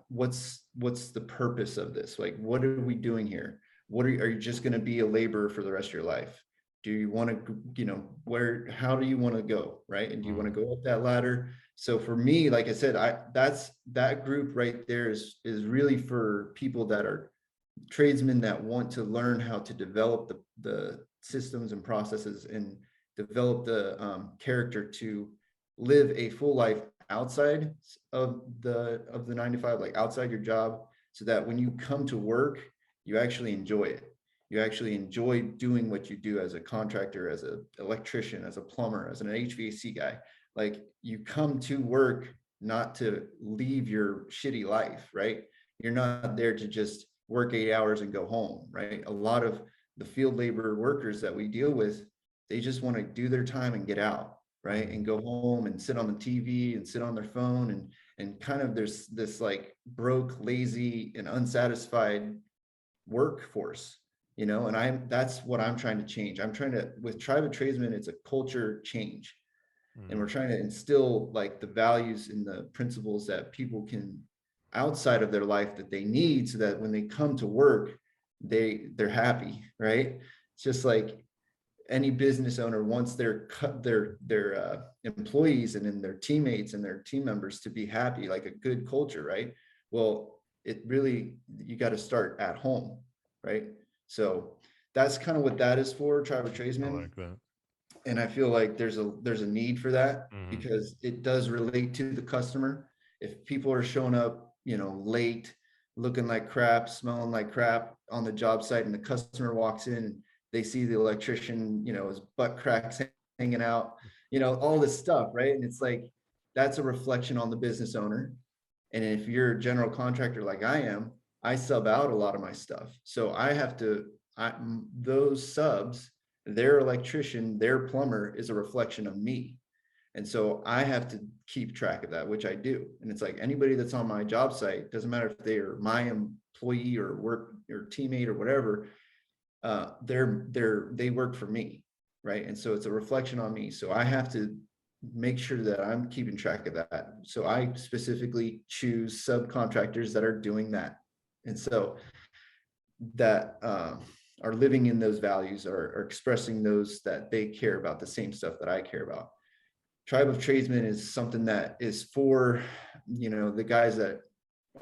what's the purpose of this? Like, what are we doing here? Are you just going to be a laborer for the rest of your life? Do you want to, how do you want to go? Right. And do you want to go up that ladder? So for me, like I said, that group right there is really for people that are tradesmen that want to learn how to develop the systems and processes, and develop the character to live a full life outside of the 9 to 5, like outside your job, so that when you come to work, you actually enjoy it. You actually enjoy doing what you do as a contractor, as an electrician, as a plumber, as an HVAC guy. Like, you come to work not to leave your shitty life, right? You're not there to just work 8 hours and go home, right? A lot of the field labor workers that we deal with, they just want to do their time and get out, right? And go home and sit on the TV and sit on their phone, and kind of there's this like broke, lazy, and unsatisfied workforce, and that's what I'm trying to change. I'm trying to, with Tribe of Tradesmen, it's a culture change. And we're trying to instill like the values and the principles that people can, outside of their life, that they need, so that when they come to work, they're happy, right? It's just like any business owner wants their employees and then their teammates and their team members to be happy, like a good culture, right? Well, it really, you got to start at home, right? So that's kind of what that is for, Tribe of I Tradesmen. like that. And I feel like there's a need for that, Mm-hmm. because it does relate to the customer. If people are showing up, late, looking like crap, smelling like crap on the job site, and the customer walks in and they see the electrician, his butt cracks hanging out, all this stuff, right? And it's like, that's a reflection on the business owner. And if you're a general contractor like I am, I sub out a lot of my stuff. So I have to, those subs, their electrician, their plumber is a reflection of me. And so I have to keep track of that, which I do. And it's like, anybody that's on my job site, doesn't matter if they are my employee or work or teammate or whatever, they work for me, right? And so it's a reflection on me. So I have to make sure that I'm keeping track of that. So I specifically choose subcontractors that are doing that. And so that are living in those values, are expressing those, that they care about the same stuff that I care about. Tribe of Tradesmen is something that is for, the guys that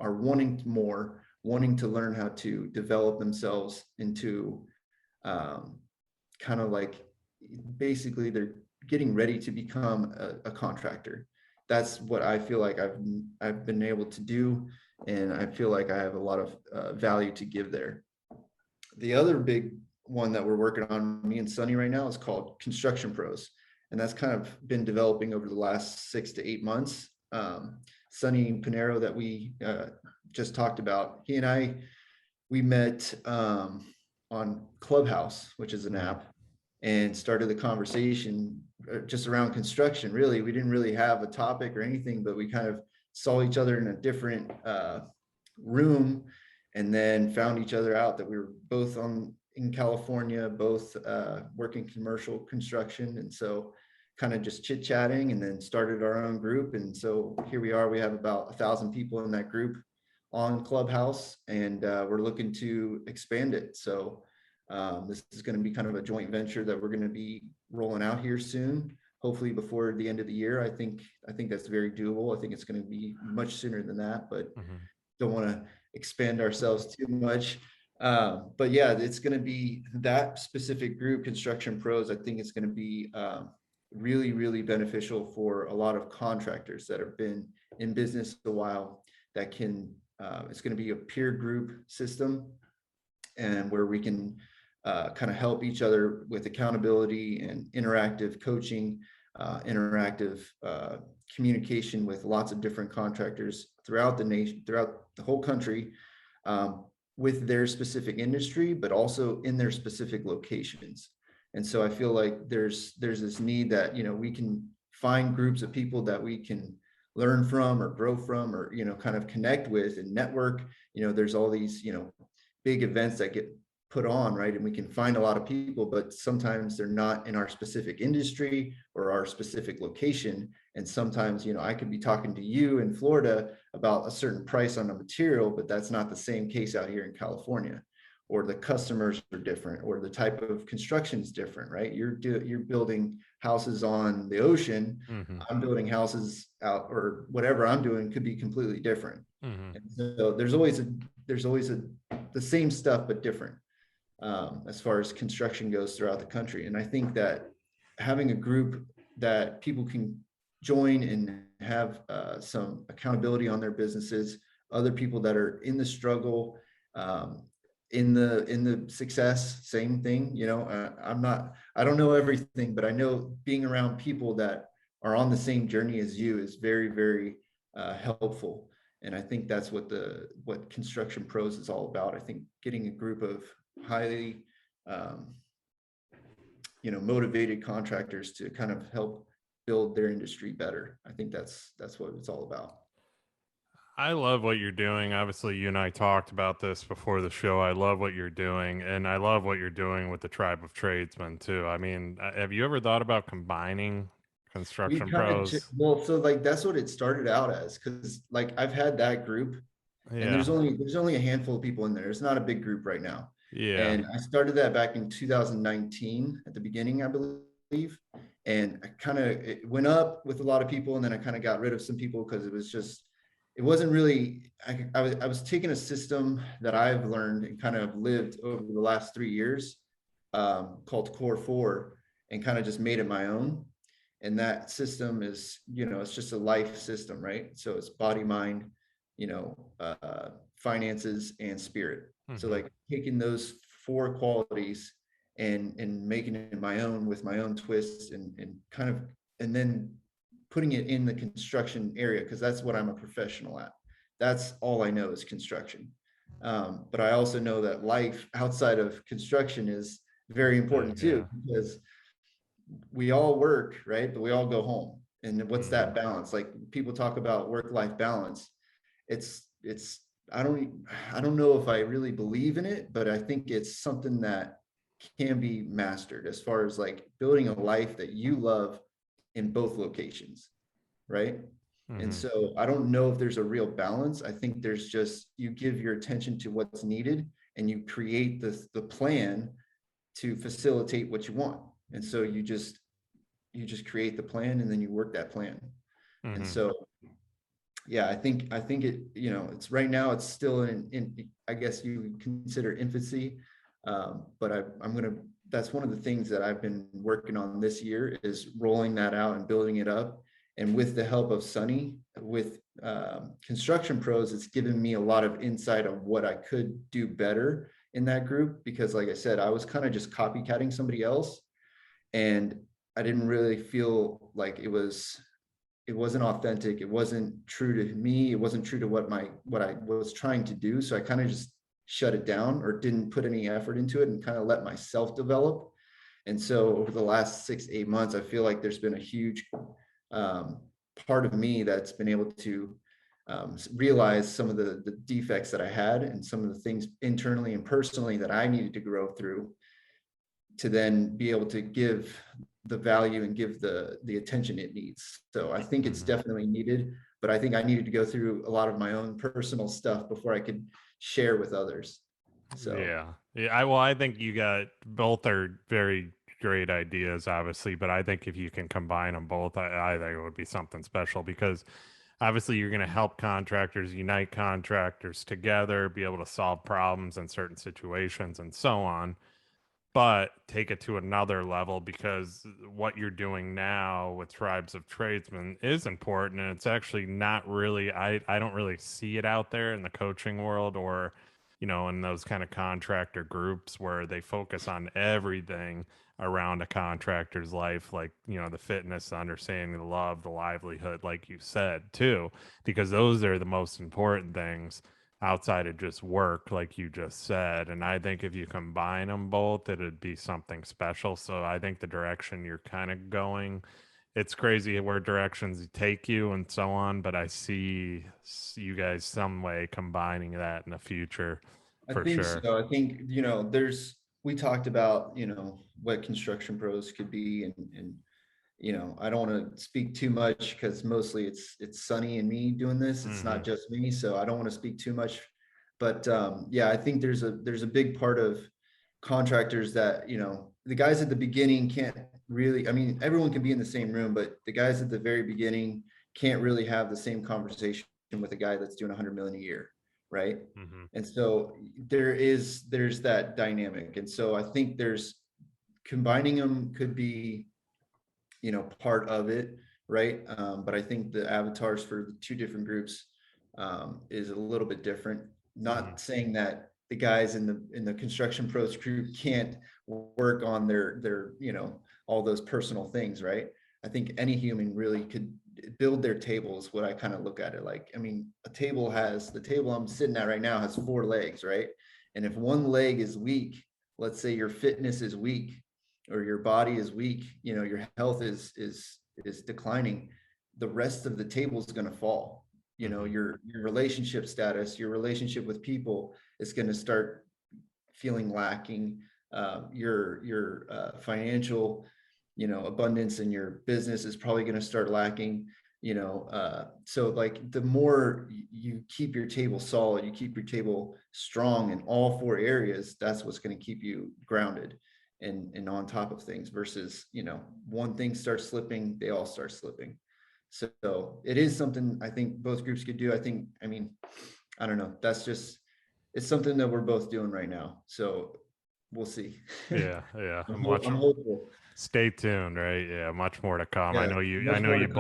are wanting more, wanting to learn how to develop themselves into kind of like, basically they're getting ready to become a contractor. That's what I feel like I've been able to do, and I feel like I have a lot of value to give there. The other big one that we're working on, me and Sonny right now, is called Construction Pros. And that's kind of been developing over the last 6 to 8 months. Sonny Pinero that we just talked about, he and I, we met on Clubhouse, which is an app, and started the conversation just around construction. Really, we didn't really have a topic or anything, but we kind of saw each other in a different room, and then found each other out that we were both in California, both working commercial construction. And so kind of just chit chatting, and then started our own group. And so here we are, we have about 1,000 people in that group on Clubhouse, and we're looking to expand it. So this is going to be kind of a joint venture that we're going to be rolling out here soon, hopefully before the end of the year. I think that's very doable. I think it's going to be much sooner than that, but don't want to expand ourselves too much. But yeah, it's going to be that specific group, Construction Pros. I think it's going to be really, really beneficial for a lot of contractors that have been in business a while, that can, it's going to be a peer group system, and where we can kind of help each other with accountability and interactive coaching, interactive communication with lots of different contractors throughout the nation, throughout the whole country, with their specific industry, but also in their specific locations. And so I feel like there's this need that, we can find groups of people that we can learn from or grow from, or, kind of connect with and network. There's all these, big events that get put on, right? And we can find a lot of people, but sometimes they're not in our specific industry or our specific location. And sometimes, I could be talking to you in Florida about a certain price on a material, but that's not the same case out here in California, or the customers are different, or the type of construction is different, right? You're building houses on the ocean. I'm building houses out, or whatever I'm doing could be completely different. And so there's always the same stuff, but different, as far as construction goes throughout the country. And I think that having a group that people can join and have some accountability on their businesses, other people that are in the struggle, in the success, same thing. I don't know everything, but I know being around people that are on the same journey as you is very, very helpful. And I think that's what Construction Pros is all about. I think getting a group of highly motivated contractors to kind of help build their industry better. I think that's what it's all about. I love what you're doing. Obviously, you and I talked about this before the show. I love what you're doing, and I love what you're doing with the Tribe of Tradesmen too. I mean, have you ever thought about combining We Construction kind of, Pros? well, so like that's what it started out as, because like I've had that group, and Yeah, there's only a handful of people in there. It's not a big group right now. yeah. And I started that back in 2019 at the beginning, I believe. And I kind of, it went up with a lot of people, and then I kind of got rid of some people because it wasn't really, I was taking a system that I've learned and kind of lived over the last 3 years, called Core 4 and kind of just made it my own. And that system is, it's just a life system, right? So it's body, mind, finances, and spirit. So like taking those 4 qualities and making it my own with my own twists and kind of, and then putting it in the construction area, because that's what I'm a professional at. That's all I know is construction. But I also know that life outside of construction is very important too, because we all work, right? But we all go home. And what's that balance? Like people talk about work-life balance. It's I don't know if I really believe in it, but I think it's something that can be mastered as far as like building a life that you love in both locations, right? And so I don't know if there's a real balance. I think there's just, you give your attention to what's needed and you create the plan to facilitate what you want. And so you just create the plan and then you work that plan. And so yeah, I think it, it's right now it's still in I guess you would consider infancy. But I'm gonna, that's one of the things that I've been working on this year, is rolling that out and building it up. And with the help of Sunny, with Construction Pros, it's given me a lot of insight of what I could do better in that group. Because like I said, I was kind of just copycatting somebody else. And I didn't really feel like it wasn't authentic. It wasn't true to me. It wasn't true to what I was trying to do. So I kind of just shut it down or didn't put any effort into it and kind of let myself develop. And so over the last 6-8 months, I feel like there's been a huge part of me that's been able to realize some of the defects that I had and some of the things internally and personally that I needed to grow through, to then be able to give the value and give the attention it needs. So I think it's definitely needed, but I think I needed to go through a lot of my own personal stuff before I could share with others. So yeah. I think you got, both are very great ideas, obviously, but I think if you can combine them both, I think it would be something special, because obviously you're going to help contractors, unite contractors together, be able to solve problems in certain situations and so on, but take it to another level, because what you're doing now with Tribes of Tradesmen is important. And it's actually not really, I don't really see it out there in the coaching world, or in those kind of contractor groups where they focus on everything around a contractor's life, like the fitness, the understanding, the love, the livelihood, like you said too, because those are the most important things outside of just work, like you just said. And I think if you combine them both, it'd be something special. So I think the direction you're kind of going, it's crazy where directions take you and so on, but I see you guys some way combining that in the future I for think sure. so. I think, we talked about, what Construction Pros could be, and I don't want to speak too much because mostly it's Sunny and me doing this. It's not just me, so I don't want to speak too much. But yeah, I think there's a big part of contractors that, the guys at the beginning can't really, I mean, everyone can be in the same room, but the guys at the very beginning can't really have the same conversation with a guy that's doing 100 million a year, right? And so there's that dynamic. And so I think there's, combining them could be, part of it, right? But I think the avatars for the 2 different groups is a little bit different. Not saying that the guys in the Construction Pros group can't work on their all those personal things, right? I think any human really could build their tables. What I kind of look at it like, I mean, the table I'm sitting at right now has 4 legs, right? And if one leg is weak, let's say your fitness is weak, or your body is weak, your health is declining, the rest of the table is going to fall. Your relationship status, your relationship with people is going to start feeling lacking. Your financial, abundance in your business is probably going to start lacking. So like the more you keep your table solid, you keep your table strong in all 4 areas, that's what's going to keep you grounded and on top of things, versus, one thing starts slipping, they all start slipping. So it is something I think both groups could do. I mean, I don't know. That's just, it's something that we're both doing right now. So we'll see. Yeah, yeah. I'm hopeful. Stay tuned, right? Yeah, much more to come. Yeah, I much know more to you come.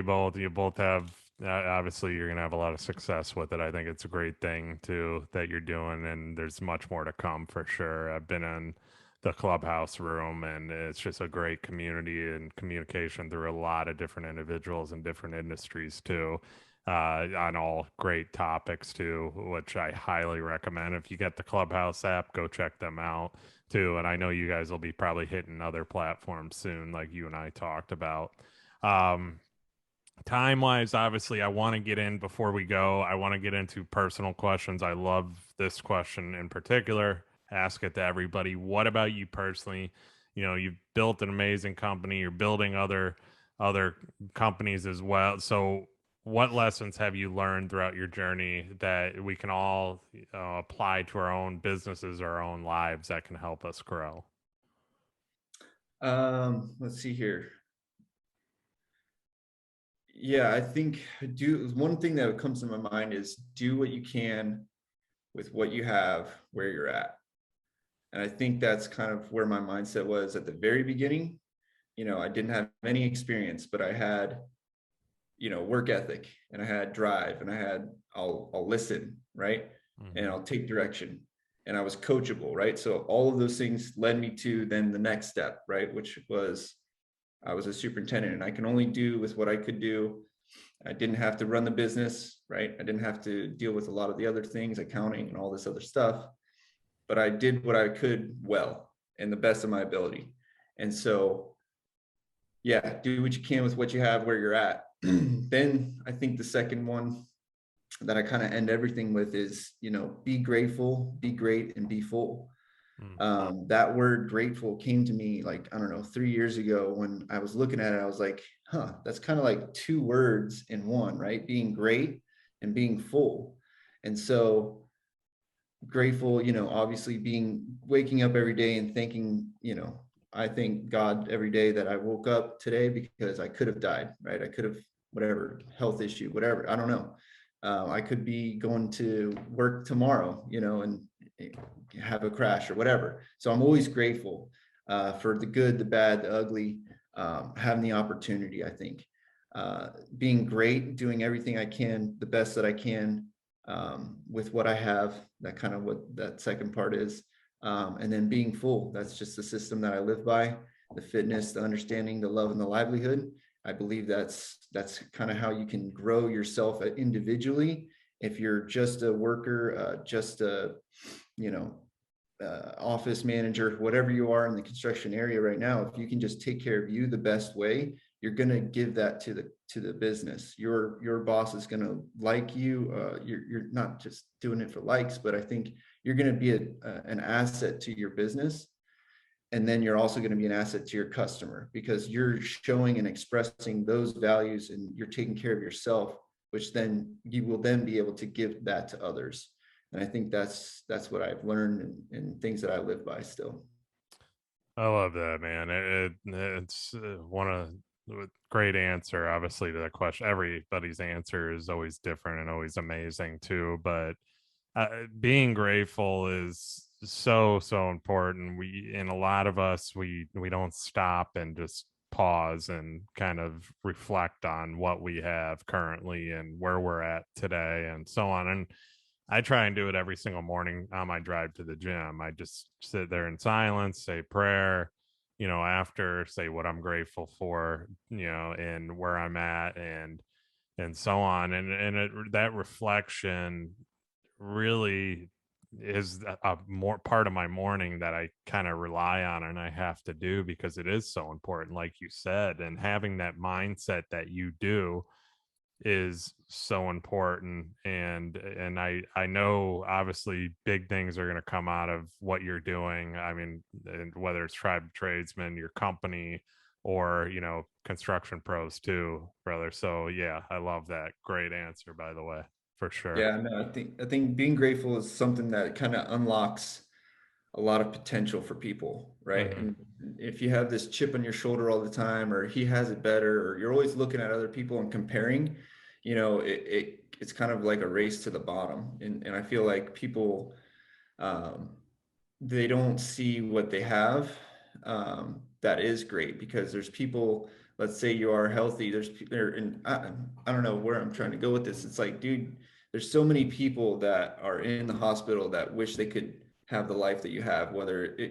both, you both have, obviously you're going to have a lot of success with it. I think it's a great thing too that you're doing, and there's much more to come for sure. I've been in the clubhouse room, and it's just a great community and communication through a lot of different individuals and different industries too. On all great topics too, which I highly recommend. If you get the Clubhouse app, go check them out too. And I know you guys will be probably hitting other platforms soon, like you and I talked about. Um, Time wise, obviously, I want to get in before we go. I want to get into personal questions. I love this question in particular. Ask it to everybody. What about you personally? You know, you've built an amazing company. You're building other companies as well. So, what lessons have you learned throughout your journey that we can all apply to our own businesses, our own lives that can help us grow? Let's see here. Yeah, I think do one thing that comes to my mind is do what you can with what you have where you're at. And I think that's kind of where my mindset was at the very beginning. I didn't have any experience, but I had, work ethic, and I had drive, and I had, I'll listen, right? And Mm-hmm. I'll take direction, and I was coachable, right? So all of those things led me to then the next step, right? Which was I was a superintendent, and I can only do with what I could do. I didn't have to run the business, right? I didn't have to deal with a lot of the other things, accounting and all this other stuff, but I did what I could well and the best of my ability. And so, yeah, do what you can with what you have where you're at. Then I think the second one that I kind of end everything with is, be grateful, be great, and be full. That word grateful came to me like, I don't know, 3 years ago when I was looking at it. I was like, that's kind of like two words in one, right? Being great and being full. And so grateful, obviously waking up every day and thanking, I thank God every day that I woke up today, because I could have died, right? I could have, whatever, health issue, whatever, I don't know. I could be going to work tomorrow, and have a crash or whatever. So I'm always grateful for the good, the bad, the ugly, having the opportunity, I think. Being great, doing everything I can, the best that I can, with what I have, that kind of what that second part is. And then being full, that's just the system that I live by, the fitness, the understanding, the love, and the livelihood. I believe that's kind of how you can grow yourself individually. If you're just a worker, just a, you know, office manager, whatever you are in the construction area right now, if you can just take care of you the best way, you're going to give that to the business. Your boss is going to like you. You're not just doing it for likes, but I think you're going to be an asset to your business. And then you're also going to be an asset to your customer, because you're showing and expressing those values, and you're taking care of yourself, which then you will then be able to give that to others. And I think that's what I've learned, and things that I live by still. I love that, man. It's one of great answer, obviously, to that question. Everybody's answer is always different and always amazing too. But being grateful is so important. And a lot of us, we don't stop and just pause and kind of reflect on what we have currently and where we're at today and so on. And I try and do it every single morning on my drive to the gym. I just sit there in silence, say prayer, after, say what I'm grateful for, and where I'm at, and so on. That reflection really is a more part of my morning that I kind of rely on and I have to do, because it is so important, like you said. And having that mindset that you do is so important. And I know obviously big things are going to come out of what you're doing. I mean, and whether it's Tribe Tradesman, your company, or construction pros too, brother. So yeah, I love that. Great answer, by the way, for sure. Yeah, no, I think being grateful is something that kind of unlocks a lot of potential for people, right? Hmm. And if you have this chip on your shoulder all the time, or he has it better, or you're always looking at other people and comparing, it's kind of like a race to the bottom. And I feel like people, um, they don't see what they have. That is great, because there's people, let's say you are healthy, and I don't know where I'm trying to go with this. It's like, dude, there's so many people that are in the hospital that wish they could have the life that you have,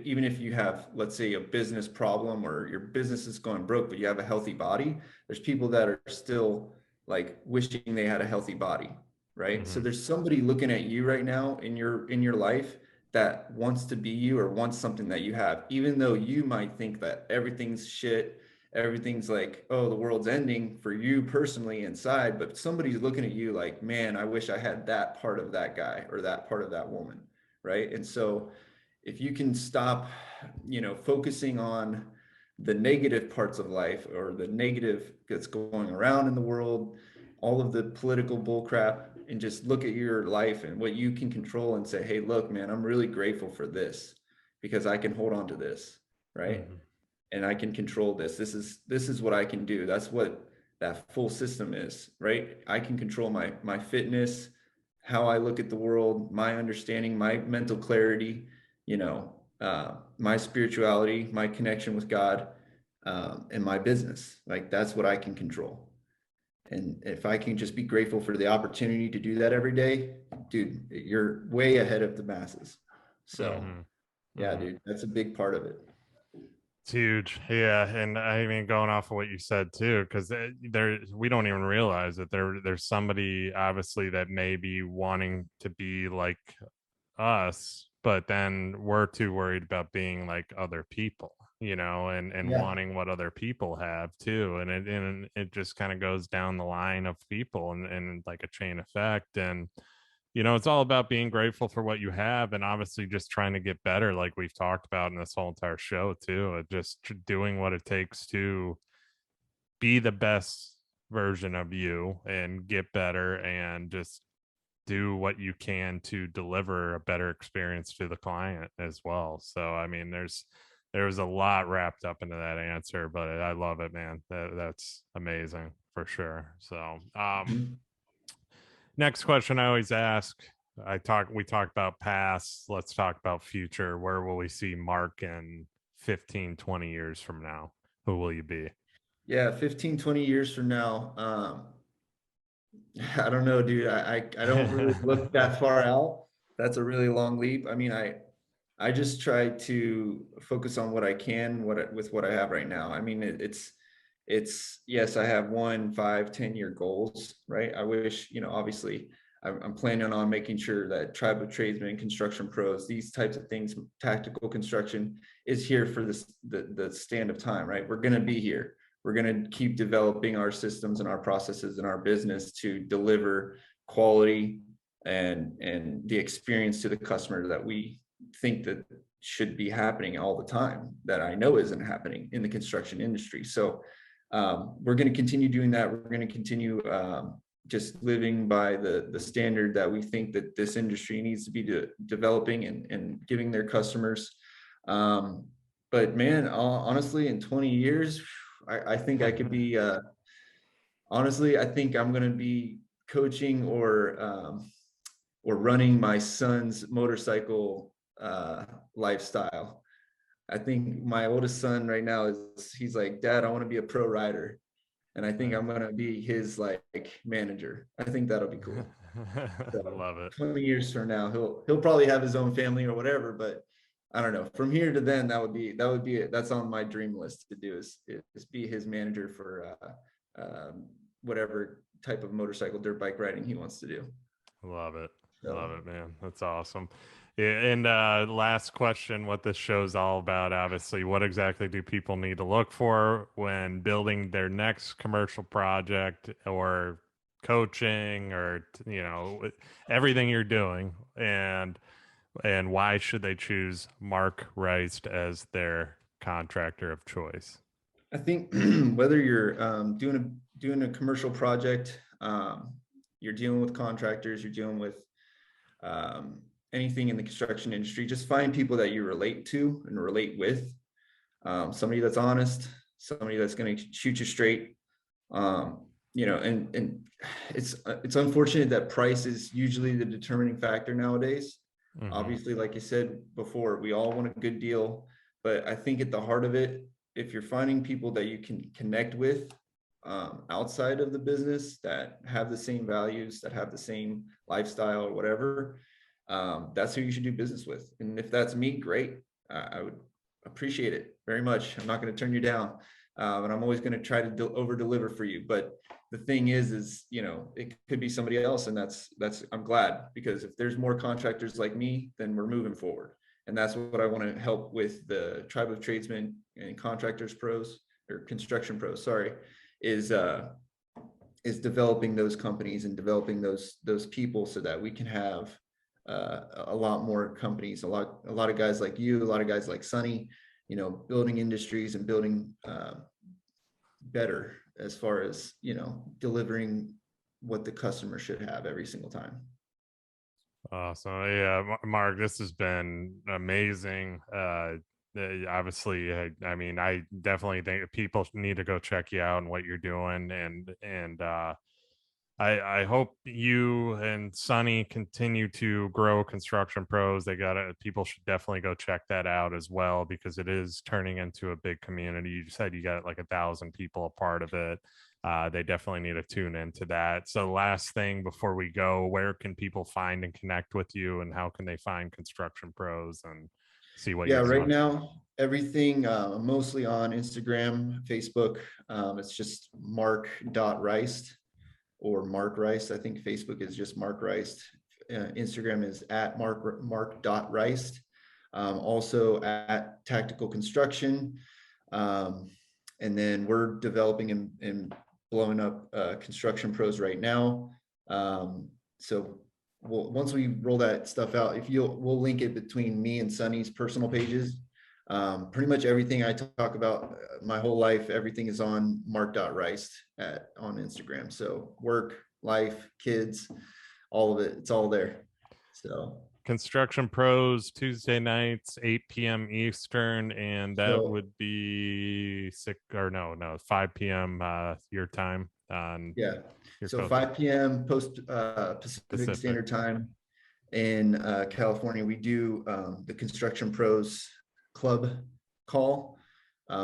even if you have, let's say, a business problem or your business is going broke, but you have a healthy body. There's people that are still like wishing they had a healthy body, right? So Mm-hmm. there's somebody looking at you right now in your life that wants to be you or wants something that you have, even though you might think that everything's shit, everything's like, oh, the world's ending for you personally inside, but somebody's looking at you like, man, I wish I had that part of that guy or that part of that woman, right? And so if you can stop, focusing on the negative parts of life or the negative that's going around in the world, all of the political bullcrap, and just look at your life and what you can control and say, hey, look, man, I'm really grateful for this because I can hold on to this, right? Mm-hmm. And I can control this. This is what I can do. That's what that full system is, right? I can control my fitness, how I look at the world, my understanding, my mental clarity, my spirituality, my connection with God, and my business. Like that's what I can control. And if I can just be grateful for the opportunity to do that every day, dude, you're way ahead of the masses. So Mm-hmm. yeah, Mm-hmm. dude, that's a big part of it. It's huge. Yeah. And I mean, going off of what you said too, because there, we don't even realize that there's somebody obviously that may be wanting to be like us, but then we're too worried about being like other people, and Yeah. wanting what other people have too. And it just kind of goes down the line of people and like a chain effect. And it's all about being grateful for what you have and obviously just trying to get better, like we've talked about in this whole entire show too. Just doing what it takes to be the best version of you and get better and just do what you can to deliver a better experience to the client as well. So I mean, there's a lot wrapped up into that answer, but I love it, man. That's amazing for sure. So Mhm. next question I always ask, we talk about past, let's talk about future. Where will we see Mark in 15, 20 years from now? Who will you be? Yeah, 15, 20 years from now. I don't know, dude. I don't really look that far out. That's a really long leap. I mean, I just try to focus on what I can, with what I have right now. I mean, it's yes, I have 1, 5, 10 year goals, right? I wish, obviously, I'm planning on making sure that Tribe of Tradesmen, Construction Pros, these types of things, tactical construction is here for the stand of time, right? We're going to be here. We're going to keep developing our systems and our processes and our business to deliver quality and the experience to the customer that we think that should be happening all the time, that I know isn't happening in the construction industry. So we're going to continue doing that. We're going to continue just living by the standard that we think that this industry needs to be developing and giving their customers. But man, honestly, in 20 years, I think I could be, honestly, I think I'm going to be coaching or running my son's motorcycle lifestyle. I think my oldest son right now he's like, Dad, I want to be a pro rider. And I think I'm gonna be his like manager. I think that'll be cool. So Love it. 20 years from now, he'll probably have his own family or whatever, but I don't know. From here to then, that would be it. That's on my dream list to do is be his manager for whatever type of motorcycle dirt bike riding he wants to do. Love it. So Love it, man. That's awesome. Yeah, and last question, what this show's all about, obviously, what exactly do people need to look for when building their next commercial project or coaching or, everything you're doing, and why should they choose Mark Reist as their contractor of choice? I think whether you're doing a commercial project, you're dealing with contractors, you're dealing with um, anything in the construction industry, just find people that you relate to and relate with. Somebody that's honest, somebody that's going to shoot you straight. And it's unfortunate that price is usually the determining factor nowadays. Obviously, like you said before, we all want a good deal, but I think at the heart of it, if you're finding people that you can connect with outside of the business that have the same values, that have the same lifestyle or whatever, that's who you should do business with. And if that's me, great. I would appreciate it very much. I'm not going to turn you down. And I'm always going to try to over deliver for you. But the thing is, you know, it could be somebody else. And that's, I'm glad, because if there's more contractors like me, then we're moving forward. And that's what I want to help with the Tribe of Tradesmen and Contractors Pros, or Construction Pros, sorry, is developing those companies and developing those people so that we can have a lot more companies, a lot of guys like you, a lot of guys like Sonny, you know, building industries and building better as far as, you know, delivering what the customer should have every single time. So yeah, Mark, this has been amazing. Obviously, I mean, I definitely think people need to go check you out and what you're doing, and I hope you and Sonny continue to grow Construction Pros. They got it. People should definitely go check that out as well, because it is turning into a big community. You said you got like 1,000 people a part of it. They definitely need to tune into that. So last thing before we go, where can people find and connect with you, and how can they find Construction Pros and see what Yeah, you're right doing? now, everything mostly on Instagram, Facebook. It's just mark.reist or Mark Reist. I think Facebook is just Mark Reist. Instagram is at mark.reist. Also at Tactical Construction. And then we're developing and blowing up Construction Pros right now. So once we roll that stuff out, we'll link it between me and Sonny's personal pages. Pretty much everything I talk about my whole life, everything is on mark.reist on Instagram. So work, life, kids, all of it, it's all there. So Construction Pros Tuesday nights, 8 p.m. Eastern, and that so would be 5 p.m. Your time on yeah. your So coast. 5 p.m. post Pacific Pacific. Standard Time in California. We do the Construction Pros Club call.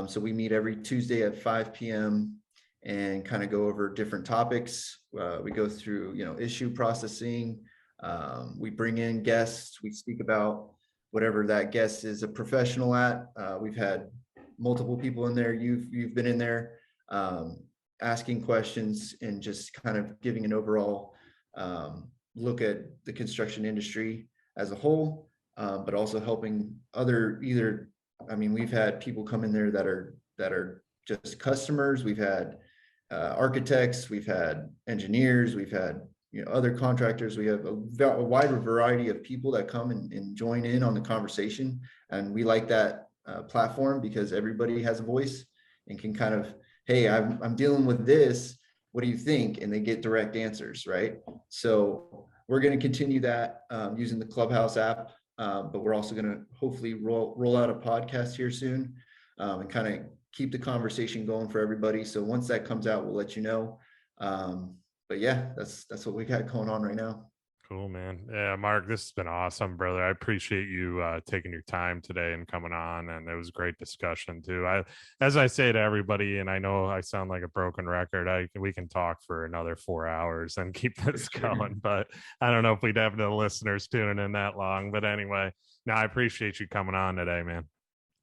So we meet every Tuesday at 5 p.m. and kind of go over different topics. We go through, you know, issue processing. We bring in guests. We speak about whatever that guest is a professional at. We've had multiple people in there. You've been in there asking questions and just kind of giving an overall look at the construction industry as a whole, but also helping we've had people come in there that are just customers. We've had architects, we've had engineers, we've had, you know, other contractors. We have a wide variety of people that come and join in on the conversation. And we like that platform because everybody has a voice and can kind of, hey, I'm dealing with this. What do you think? And they get direct answers, right? So we're going to continue that using the Clubhouse app, but we're also going to hopefully roll out a podcast here soon and kind of keep the conversation going for everybody. So once that comes out, we'll let you know. But yeah, that's what we got going on right now. Cool, man. Yeah, Mark, this has been awesome, brother. I appreciate you taking your time today and coming on, and it was a great discussion too. As I say to everybody, and I know I sound like a broken record, we can talk for another 4 hours and keep this going, but I don't know if we'd have the listeners tuning in that long. But anyway, no, I appreciate you coming on today, man.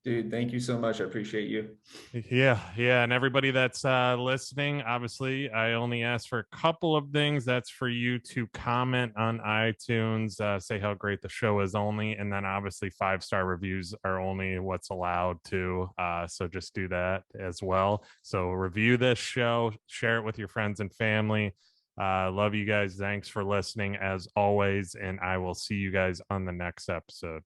Dude, thank you so much. I appreciate you. Yeah, and everybody that's listening, obviously, I only ask for a couple of things. That's for you to comment on iTunes, say how great the show is only, and then obviously 5-star reviews are only what's allowed to. So just do that as well. So review this show, share it with your friends and family. Love you guys. Thanks for listening as always, and I will see you guys on the next episode.